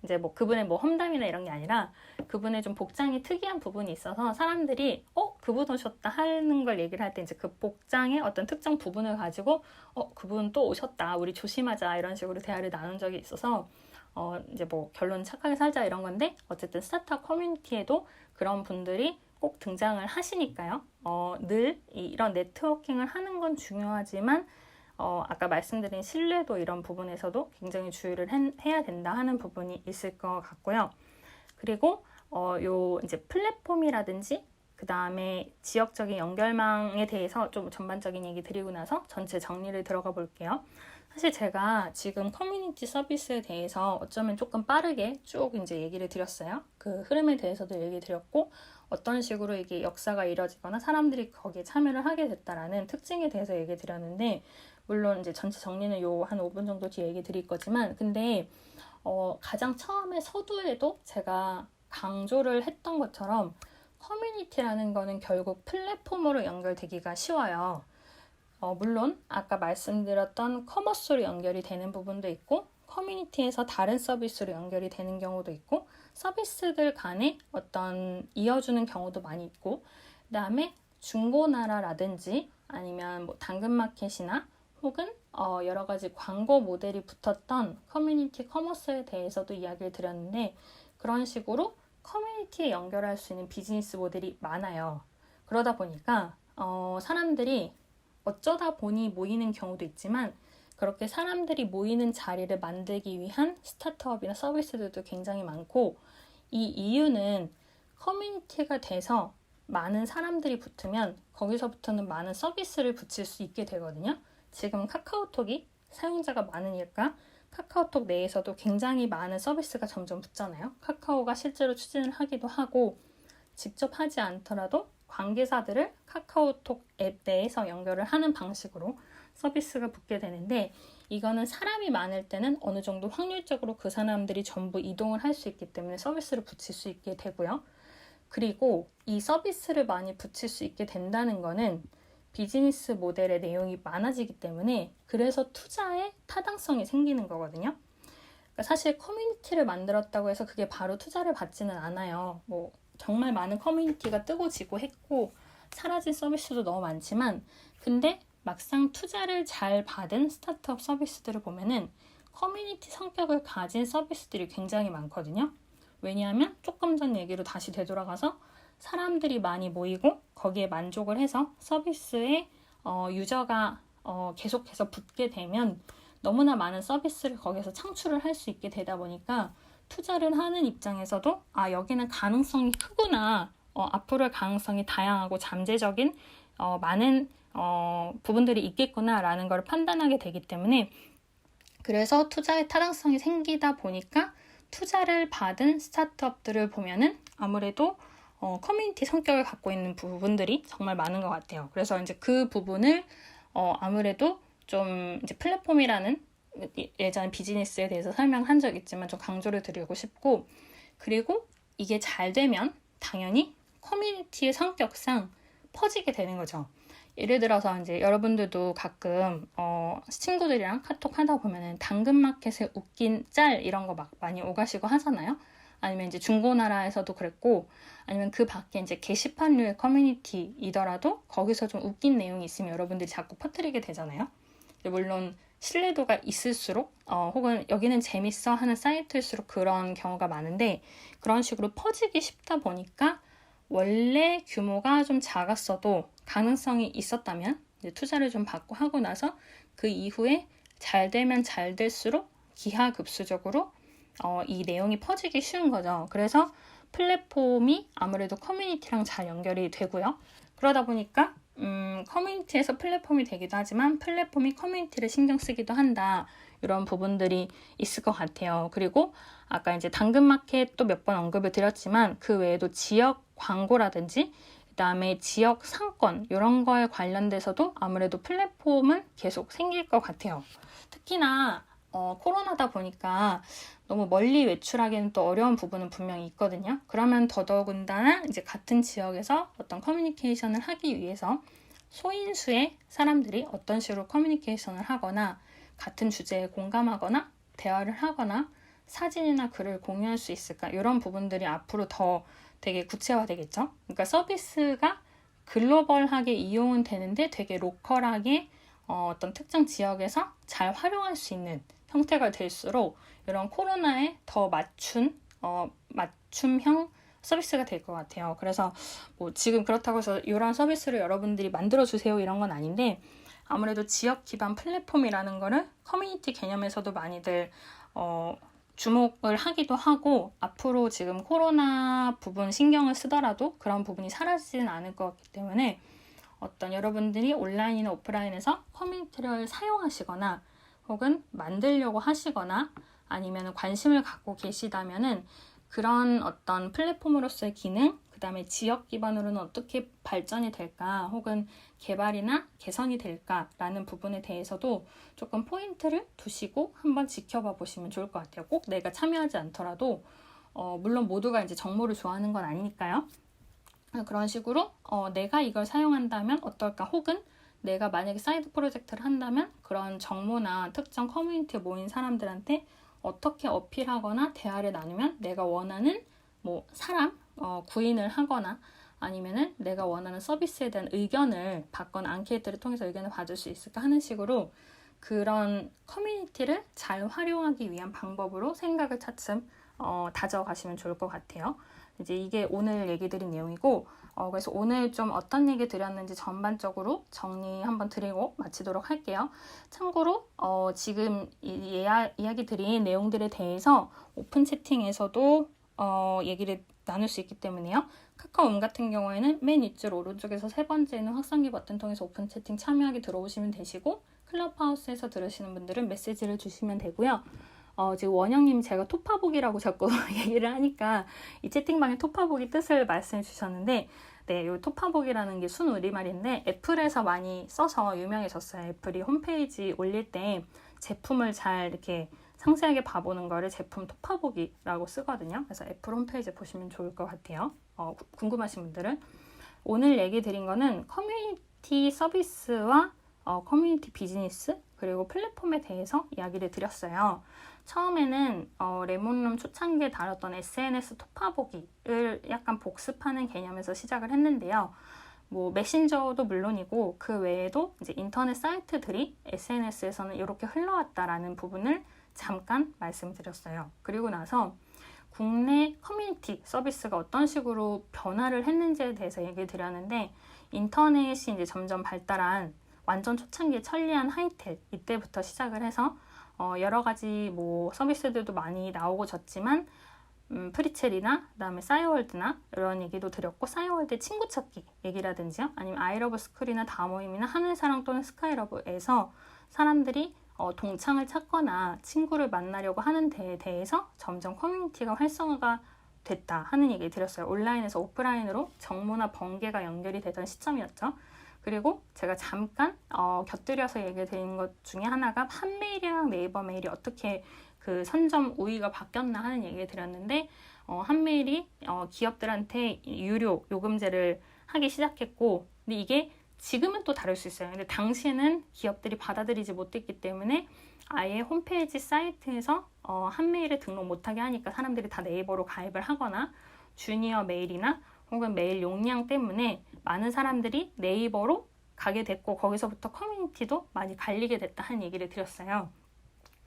이제 뭐 그분의 뭐 험담이나 이런 게 아니라 그분의 좀 복장이 특이한 부분이 있어서 사람들이 그분 오셨다 하는 걸 얘기를 할 때 이제 그 복장의 어떤 특정 부분을 가지고 그분 또 오셨다, 우리 조심하자, 이런 식으로 대화를 나눈 적이 있어서 이제 뭐 결론 착하게 살자 이런 건데, 어쨌든 스타트업 커뮤니티에도 그런 분들이 꼭 등장을 하시니까요. 늘 이런 네트워킹을 하는 건 중요하지만 아까 말씀드린 신뢰도 이런 부분에서도 굉장히 주의를 해야 된다 하는 부분이 있을 것 같고요. 그리고 요 이제 플랫폼이라든지 그 다음에 지역적인 연결망에 대해서 좀 전반적인 얘기 드리고 나서 전체 정리를 들어가 볼게요. 사실 제가 지금 커뮤니티 서비스에 대해서 어쩌면 조금 빠르게 쭉 이제 얘기를 드렸어요. 그 흐름에 대해서도 얘기 드렸고, 어떤 식으로 이게 역사가 이뤄지거나 사람들이 거기에 참여를 하게 됐다라는 특징에 대해서 얘기 드렸는데, 물론 이제 전체 정리는 요 한 5분 정도 뒤에 얘기 드릴 거지만, 근데 가장 처음에 서두에도 제가 강조를 했던 것처럼 커뮤니티라는 거는 결국 플랫폼으로 연결되기가 쉬워요. 물론 아까 말씀드렸던 커머스로 연결이 되는 부분도 있고, 커뮤니티에서 다른 서비스로 연결이 되는 경우도 있고, 서비스들 간에 어떤 이어주는 경우도 많이 있고, 그 다음에 중고나라라든지 아니면 뭐 당근마켓이나 혹은 여러 가지 광고 모델이 붙었던 커뮤니티 커머스에 대해서도 이야기를 드렸는데, 그런 식으로 커뮤니티에 연결할 수 있는 비즈니스 모델이 많아요. 그러다 보니까 사람들이 어쩌다 보니 모이는 경우도 있지만, 그렇게 사람들이 모이는 자리를 만들기 위한 스타트업이나 서비스들도 굉장히 많고, 이 이유는 커뮤니티가 돼서 많은 사람들이 붙으면 거기서부터는 많은 서비스를 붙일 수 있게 되거든요. 지금 카카오톡이 사용자가 많으니까 카카오톡 내에서도 굉장히 많은 서비스가 점점 붙잖아요. 카카오가 실제로 추진을 하기도 하고, 직접 하지 않더라도 관계사들을 카카오톡 앱 내에서 연결을 하는 방식으로 서비스가 붙게 되는데, 이거는 사람이 많을 때는 어느 정도 확률적으로 그 사람들이 전부 이동을 할 수 있기 때문에 서비스를 붙일 수 있게 되고요. 그리고 이 서비스를 많이 붙일 수 있게 된다는 거는 비즈니스 모델의 내용이 많아지기 때문에, 그래서 투자에 타당성이 생기는 거거든요. 그러니까 사실 커뮤니티를 만들었다고 해서 그게 바로 투자를 받지는 않아요. 뭐 정말 많은 커뮤니티가 뜨고 지고 했고 사라진 서비스도 너무 많지만, 근데 막상 투자를 잘 받은 스타트업 서비스들을 보면은 커뮤니티 성격을 가진 서비스들이 굉장히 많거든요. 왜냐하면 조금 전 얘기로 다시 되돌아가서 사람들이 많이 모이고 거기에 만족을 해서 서비스에 유저가 계속해서 붙게 되면 너무나 많은 서비스를 거기서 창출을 할 수 있게 되다 보니까, 투자를 하는 입장에서도 여기는 가능성이 크구나, 앞으로의 가능성이 다양하고 잠재적인 많은 부분들이 있겠구나 라는 걸 판단하게 되기 때문에, 그래서 투자의 타당성이 생기다 보니까 투자를 받은 스타트업들을 보면은 아무래도 커뮤니티 성격을 갖고 있는 부분들이 정말 많은 것 같아요. 그래서 이제 그 부분을 아무래도 좀 이제 플랫폼이라는 예전 비즈니스에 대해서 설명한 적 있지만 좀 강조를 드리고 싶고, 그리고 이게 잘 되면 당연히 커뮤니티의 성격상 퍼지게 되는 거죠. 예를 들어서 이제 여러분들도 가끔 친구들이랑 카톡 하다 보면은 당근마켓에 웃긴 짤 이런 거 막 많이 오가시고 하잖아요. 아니면 이제 중고나라에서도 그랬고, 아니면 그 밖에 이제 게시판류의 커뮤니티이더라도 거기서 좀 웃긴 내용이 있으면 여러분들이 자꾸 퍼뜨리게 되잖아요. 물론 신뢰도가 있을수록 혹은 여기는 재밌어 하는 사이트일수록 그런 경우가 많은데, 그런 식으로 퍼지기 쉽다 보니까 원래 규모가 좀 작았어도 가능성이 있었다면 이제 투자를 좀 받고 하고 나서 그 이후에 잘 되면 잘 될수록 기하급수적으로 이 내용이 퍼지기 쉬운 거죠. 그래서 플랫폼이 아무래도 커뮤니티랑 잘 연결이 되고요. 그러다 보니까 커뮤니티에서 플랫폼이 되기도 하지만 플랫폼이 커뮤니티를 신경 쓰기도 한다. 이런 부분들이 있을 것 같아요. 그리고 아까 이제 당근마켓도 몇 번 언급을 드렸지만 그 외에도 지역 광고라든지 그다음에 지역 상권 이런 거에 관련돼서도 아무래도 플랫폼은 계속 생길 것 같아요. 특히나 코로나다 보니까 너무 멀리 외출하기는 또 어려운 부분은 분명히 있거든요. 그러면 더더군다나 이제 같은 지역에서 어떤 커뮤니케이션을 하기 위해서 소인수의 사람들이 어떤 식으로 커뮤니케이션을 하거나 같은 주제에 공감하거나 대화를 하거나 사진이나 글을 공유할 수 있을까? 이런 부분들이 앞으로 더 되게 구체화되겠죠. 그러니까 서비스가 글로벌하게 이용은 되는데 되게 로컬하게 어떤 특정 지역에서 잘 활용할 수 있는 형태가 될수록 이런 코로나에 더 맞춤형 서비스가 될 것 같아요. 그래서 뭐 지금 그렇다고 해서 이런 서비스를 여러분들이 만들어주세요 이런 건 아닌데 아무래도 지역 기반 플랫폼이라는 거를 커뮤니티 개념에서도 많이들 주목을 하기도 하고 앞으로 지금 코로나 부분 신경을 쓰더라도 그런 부분이 사라지진 않을 것 같기 때문에 어떤 여러분들이 온라인이나 오프라인에서 커뮤니티를 사용하시거나 혹은 만들려고 하시거나 아니면 관심을 갖고 계시다면은 그런 어떤 플랫폼으로서의 기능, 그 다음에 지역 기반으로는 어떻게 발전이 될까 혹은 개발이나 개선이 될까라는 부분에 대해서도 조금 포인트를 두시고 한번 지켜봐 보시면 좋을 것 같아요. 꼭 내가 참여하지 않더라도 물론 모두가 이제 정보를 좋아하는 건 아니니까요. 그런 식으로 내가 이걸 사용한다면 어떨까 혹은 내가 만약에 사이드 프로젝트를 한다면 그런 정보나 특정 커뮤니티에 모인 사람들한테 어떻게 어필하거나 대화를 나누면 내가 원하는 뭐 사람 구인을 하거나 아니면은 내가 원하는 서비스에 대한 의견을 받거나 앙케이트를 통해서 의견을 받을 수 있을까 하는 식으로 그런 커뮤니티를 잘 활용하기 위한 방법으로 생각을 차츰 다져가시면 좋을 것 같아요. 이제 이게 오늘 얘기 드린 내용이고 그래서 오늘 좀 어떤 얘기 드렸는지 전반적으로 정리 한번 드리고 마치도록 할게요. 참고로 지금 이야기 드린 내용들에 대해서 오픈 채팅에서도 얘기를 나눌 수 있기 때문에요. 카카오음 같은 경우에는 맨 윗줄 오른쪽에서 세 번째 있는 확산기 버튼 통해서 오픈 채팅 참여하기 들어오시면 되시고 클럽하우스에서 들으시는 분들은 메시지를 주시면 되고요. 지금 원영님 제가 토파복이라고 자꾸 얘기를 하니까 이 채팅방에 토파복이 뜻을 말씀해 주셨는데 네, 이 토파복이라는 게 순우리말인데 애플에서 많이 써서 유명해졌어요. 애플이 홈페이지 올릴 때 제품을 잘 이렇게 상세하게 봐보는 거를 제품 토파복이라고 쓰거든요. 그래서 애플 홈페이지 보시면 좋을 것 같아요. 궁금하신 분들은. 오늘 얘기 드린 거는 커뮤니티 서비스와 커뮤니티 비즈니스 그리고 플랫폼에 대해서 이야기를 드렸어요. 처음에는 레몬룸 초창기에 다뤘던 SNS 토파보기를 약간 복습하는 개념에서 시작을 했는데요. 뭐 메신저도 물론이고 그 외에도 이제 인터넷 사이트들이 SNS에서는 이렇게 흘러왔다라는 부분을 잠깐 말씀드렸어요. 그리고 나서 국내 커뮤니티 서비스가 어떤 식으로 변화를 했는지에 대해서 얘기를 드렸는데 인터넷이 이제 점점 발달한 완전 초창기에 천리안 하이텔 이때부터 시작을 해서 여러 가지 뭐 서비스들도 많이 나오고 졌지만 프리첼이나 그다음에 싸이월드나 이런 얘기도 드렸고 싸이월드 친구 찾기 얘기라든지요. 아니면 아이러브 스쿨이나 다모임이나 하늘사랑 또는 스카이러브에서 사람들이 동창을 찾거나 친구를 만나려고 하는 데에 대해서 점점 커뮤니티가 활성화가 됐다 하는 얘기 드렸어요. 온라인에서 오프라인으로 정모나 번개가 연결이 되던 시점이었죠. 그리고 제가 잠깐 곁들여서 얘기 드린 것 중에 하나가 한메일이랑 네이버 메일이 어떻게 그 선점 우위가 바뀌었나 하는 얘기를 드렸는데 한메일이 기업들한테 유료 요금제를 하기 시작했고 근데 이게 지금은 또 다를 수 있어요. 근데 당시에는 기업들이 받아들이지 못했기 때문에 아예 홈페이지 사이트에서 한메일에 등록 못하게 하니까 사람들이 다 네이버로 가입을 하거나 주니어 메일이나 혹은 메일 용량 때문에 많은 사람들이 네이버로 가게 됐고 거기서부터 커뮤니티도 많이 갈리게 됐다 하는 얘기를 드렸어요.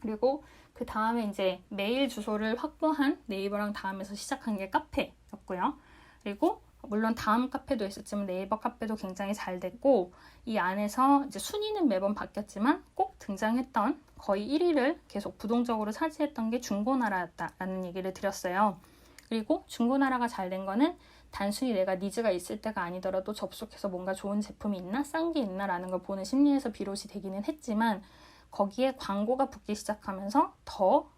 그리고 그 다음에 이제 메일 주소를 확보한 네이버랑 다음에서 시작한 게 카페였고요. 그리고 물론 다음 카페도 있었지만 네이버 카페도 굉장히 잘 됐고 이 안에서 이제 순위는 매번 바뀌었지만 꼭 등장했던 거의 1위를 계속 부동적으로 차지했던 게 중고나라였다라는 얘기를 드렸어요. 그리고 중고나라가 잘 된 거는 단순히 내가 니즈가 있을 때가 아니더라도 접속해서 뭔가 좋은 제품이 있나 싼 게 있나 라는 걸 보는 심리에서 비롯이 되기는 했지만 거기에 광고가 붙기 시작하면서 더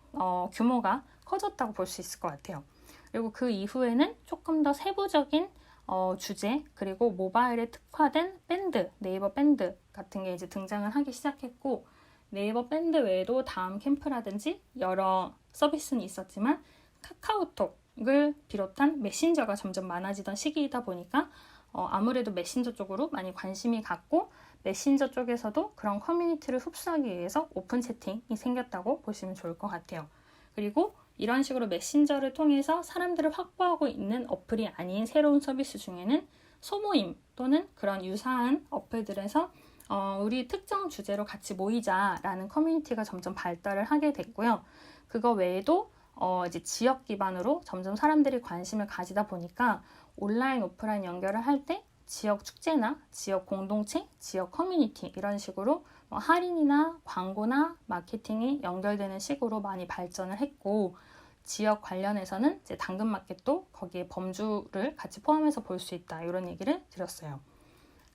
규모가 커졌다고 볼 수 있을 것 같아요. 그리고 그 이후에는 조금 더 세부적인 주제, 그리고 모바일에 특화된 밴드, 네이버 밴드 같은 게 이제 등장을 하기 시작했고, 네이버 밴드 외에도 다음 캠프라든지 여러 서비스는 있었지만 카카오톡을 비롯한 메신저가 점점 많아지던 시기이다 보니까 아무래도 메신저 쪽으로 많이 관심이 갔고, 메신저 쪽에서도 그런 커뮤니티를 흡수하기 위해서 오픈 채팅이 생겼다고 보시면 좋을 것 같아요. 그리고 이런 식으로 메신저를 통해서 사람들을 확보하고 있는 어플이 아닌 새로운 서비스 중에는 소모임 또는 그런 유사한 어플들에서 우리 특정 주제로 같이 모이자라는 커뮤니티가 점점 발달을 하게 됐고요. 그거 외에도 이제 지역 기반으로 점점 사람들이 관심을 가지다 보니까 온라인, 오프라인 연결을 할 때 지역 축제나 지역 공동체, 지역 커뮤니티 이런 식으로 할인이나 광고나 마케팅이 연결되는 식으로 많이 발전을 했고, 지역 관련해서는 이제 당근마켓도 거기에 범주를 같이 포함해서 볼 수 있다, 이런 얘기를 드렸어요.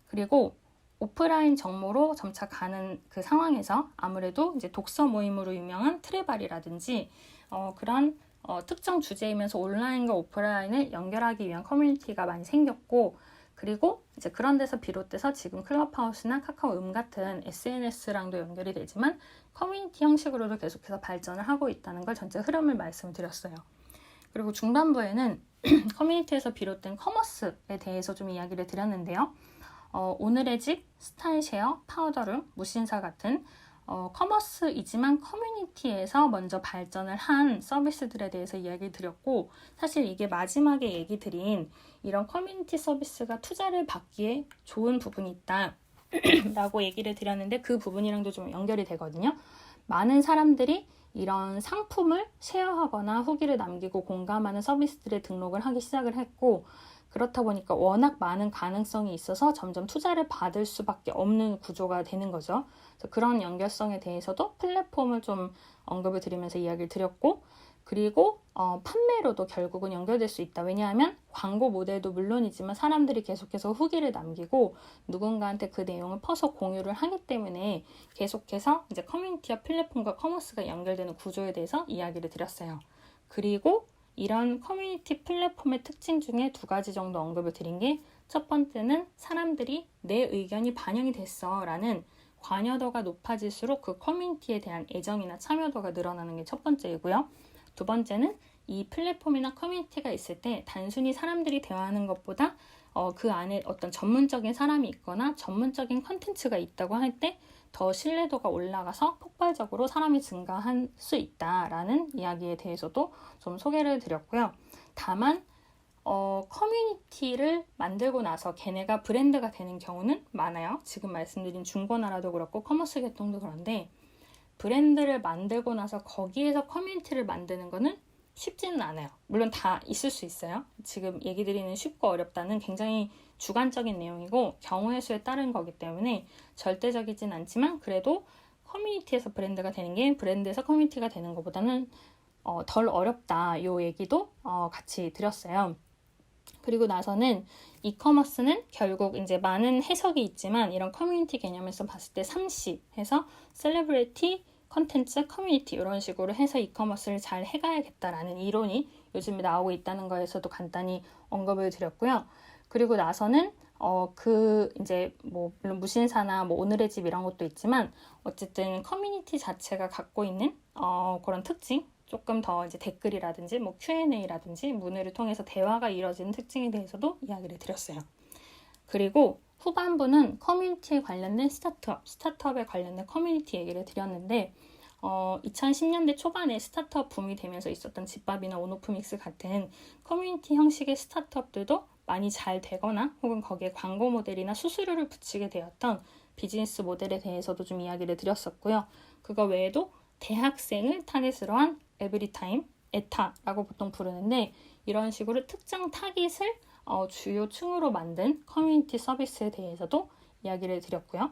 그리고 오프라인 정모로 점차 가는 그 상황에서 아무래도 이제 독서 모임으로 유명한 트레발이라든지 그런 특정 주제이면서 온라인과 오프라인을 연결하기 위한 커뮤니티가 많이 생겼고, 그리고 이제 그런 데서 비롯돼서 지금 클럽하우스나 카카오음 같은 SNS랑도 연결이 되지만 커뮤니티 형식으로도 계속해서 발전을 하고 있다는 걸 전체 흐름을 말씀드렸어요. 그리고 중반부에는 커뮤니티에서 비롯된 커머스에 대해서 좀 이야기를 드렸는데요. 오늘의 집, 스타일쉐어, 파우더룸, 무신사 같은 커머스이지만 커뮤니티에서 먼저 발전을 한 서비스들에 대해서 이야기를 드렸고, 사실 이게 마지막에 얘기 드린 이런 커뮤니티 서비스가 투자를 받기에 좋은 부분이 있다 라고 얘기를 드렸는데, 그 부분이랑도 좀 연결이 되거든요. 많은 사람들이 이런 상품을 쉐어하거나 후기를 남기고 공감하는 서비스들에 등록을 하기 시작을 했고, 그렇다 보니까 워낙 많은 가능성이 있어서 점점 투자를 받을 수밖에 없는 구조가 되는 거죠. 그래서 그런 연결성에 대해서도 플랫폼을 좀 언급을 드리면서 이야기를 드렸고, 그리고 판매로도 결국은 연결될 수 있다. 왜냐하면 광고 모델도 물론이지만 사람들이 계속해서 후기를 남기고 누군가한테 그 내용을 퍼서 공유를 하기 때문에 계속해서 이제 커뮤니티와 플랫폼과 커머스가 연결되는 구조에 대해서 이야기를 드렸어요. 그리고 이런 커뮤니티 플랫폼의 특징 중에 2가지 정도 언급을 드린 게, 첫 번째는 사람들이 내 의견이 반영이 됐어 라는 관여도가 높아질수록 그 커뮤니티에 대한 애정이나 참여도가 늘어나는 게 첫 번째이고요. 2번째는 이 플랫폼이나 커뮤니티가 있을 때 단순히 사람들이 대화하는 것보다 그 안에 어떤 전문적인 사람이 있거나 전문적인 컨텐츠가 있다고 할 때 더 신뢰도가 올라가서 폭발적으로 사람이 증가할 수 있다라는 이야기에 대해서도 좀 소개를 드렸고요. 다만 커뮤니티를 만들고 나서 걔네가 브랜드가 되는 경우는 많아요. 지금 말씀드린 중고나라도 그렇고 커머스 계통도 그런데, 브랜드를 만들고 나서 거기에서 커뮤니티를 만드는 거는 쉽지는 않아요. 물론 다 있을 수 있어요. 지금 얘기 드리는 쉽고 어렵다는 굉장히 주관적인 내용이고 경우의 수에 따른 거기 때문에 절대적이진 않지만, 그래도 커뮤니티에서 브랜드가 되는 게 브랜드에서 커뮤니티가 되는 것보다는 덜 어렵다, 이 얘기도 같이 드렸어요. 그리고 나서는 이커머스는 결국 이제 많은 해석이 있지만 이런 커뮤니티 개념에서 봤을 때 3C 해서 셀레브리티, 컨텐츠, 커뮤니티 이런 식으로 해서 이커머스를 잘 해가야겠다라는 이론이 요즘에 나오고 있다는 거에서도 간단히 언급을 드렸고요. 그리고 나서는 이제 물론 무신사나 오늘의 집 이런 것도 있지만 어쨌든 커뮤니티 자체가 갖고 있는 그런 특징, 조금 더 이제 댓글이라든지 Q&A라든지 문의를 통해서 대화가 이루어지는 특징에 대해서도 이야기를 드렸어요. 그리고 후반부는 커뮤니티에 관련된 스타트업에 관련된 커뮤니티 얘기를 드렸는데, 2010년대 초반에 스타트업 붐이 되면서 있었던 집밥이나 온오프믹스 같은 커뮤니티 형식의 스타트업들도 많이 잘 되거나 혹은 거기에 광고 모델이나 수수료를 붙이게 되었던 비즈니스 모델에 대해서도 좀 이야기를 드렸었고요. 그거 외에도 대학생을 타깃으로 한 에브리타임, 에타라고 보통 부르는데, 이런 식으로 특정 타깃을 주요 층으로 만든 커뮤니티 서비스에 대해서도 이야기를 드렸고요.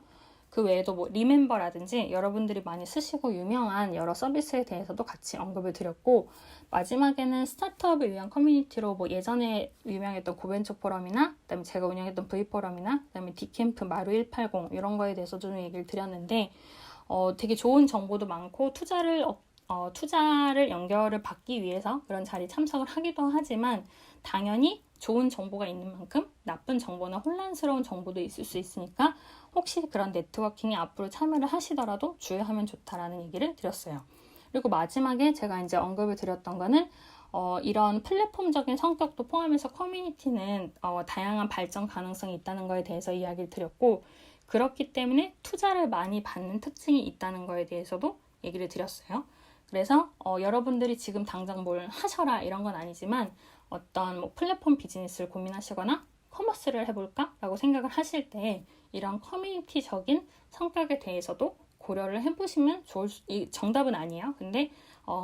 그 외에도 리멤버라든지 여러분들이 많이 쓰시고 유명한 여러 서비스에 대해서도 같이 언급을 드렸고, 마지막에는 스타트업을 위한 커뮤니티로 예전에 유명했던 고벤처 포럼이나 그다음에 제가 운영했던 V포럼이나 그다음에 디캠프 마루 180 이런 거에 대해서 좀 얘기를 드렸는데, 되게 좋은 정보도 많고 투자를 연결을 받기 위해서 그런 자리에 참석을 하기도 하지만 당연히 좋은 정보가 있는 만큼 나쁜 정보나 혼란스러운 정보도 있을 수 있으니까 혹시 그런 네트워킹에 앞으로 참여를 하시더라도 주의하면 좋다라는 얘기를 드렸어요. 그리고 마지막에 제가 이제 언급을 드렸던 거는 이런 플랫폼적인 성격도 포함해서 커뮤니티는 다양한 발전 가능성이 있다는 거에 대해서 이야기를 드렸고 그렇기 때문에 투자를 많이 받는 특징이 있다는 거에 대해서도 얘기를 드렸어요. 그래서 여러분들이 지금 당장 뭘 하셔라 이런 건 아니지만 어떤 뭐 플랫폼 비즈니스를 고민하시거나 커머스를 해볼까? 라고 생각을 하실 때 이런 커뮤니티적인 성격에 대해서도 고려를 해보시면 정답은 아니에요. 근데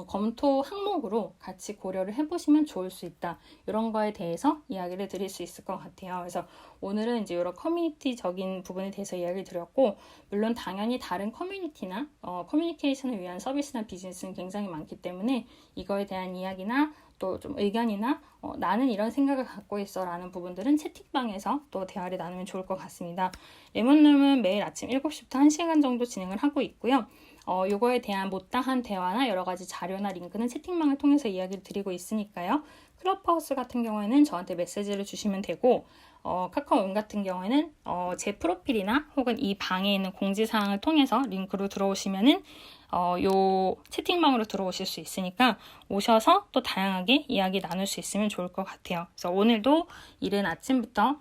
검토 항목으로 같이 고려를 해보시면 좋을 수 있다. 이런 거에 대해서 이야기를 드릴 수 있을 것 같아요. 그래서 오늘은 이제 이런 커뮤니티적인 부분에 대해서 이야기를 드렸고, 물론 당연히 다른 커뮤니티나 커뮤니케이션을 위한 서비스나 비즈니스는 굉장히 많기 때문에 이거에 대한 이야기나 또 좀 의견이나 나는 이런 생각을 갖고 있어 라는 부분들은 채팅방에서 또 대화를 나누면 좋을 것 같습니다. 레몬룸은 매일 아침 7시부터 1시간 정도 진행을 하고 있고요. 요거에 대한 못다한 대화나 여러 가지 자료나 링크는 채팅방을 통해서 이야기를 드리고 있으니까요. 클럽하우스 같은 경우에는 저한테 메시지를 주시면 되고 카카오음 같은 경우에는 제 프로필이나 혹은 이 방에 있는 공지사항을 통해서 링크로 들어오시면은 요 채팅방으로 들어오실 수 있으니까 오셔서 또 다양하게 이야기 나눌 수 있으면 좋을 것 같아요. 그래서 오늘도 이른 아침부터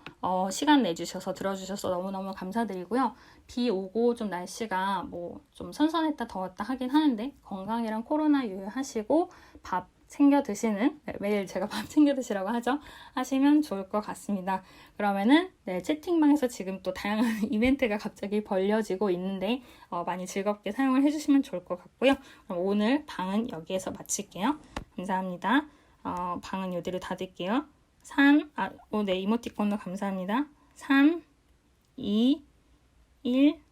시간 내주셔서 들어주셔서 너무너무 감사드리고요. 비 오고 좀 날씨가 뭐 좀 선선했다 더웠다 하긴 하는데 건강이랑 코로나 유의하시고 밥 챙겨 드시는, 매일 제가 밥 챙겨 드시라고 하죠. 하시면 좋을 것 같습니다. 그러면은 채팅방에서 지금 또 다양한 이벤트가 갑자기 벌려지고 있는데 많이 즐겁게 사용을 해주시면 좋을 것 같고요. 그럼 오늘 방은 여기에서 마칠게요. 감사합니다. 방은 여기로 닫을게요. 3, 네, 이모티콘도 감사합니다. 3, 2, 1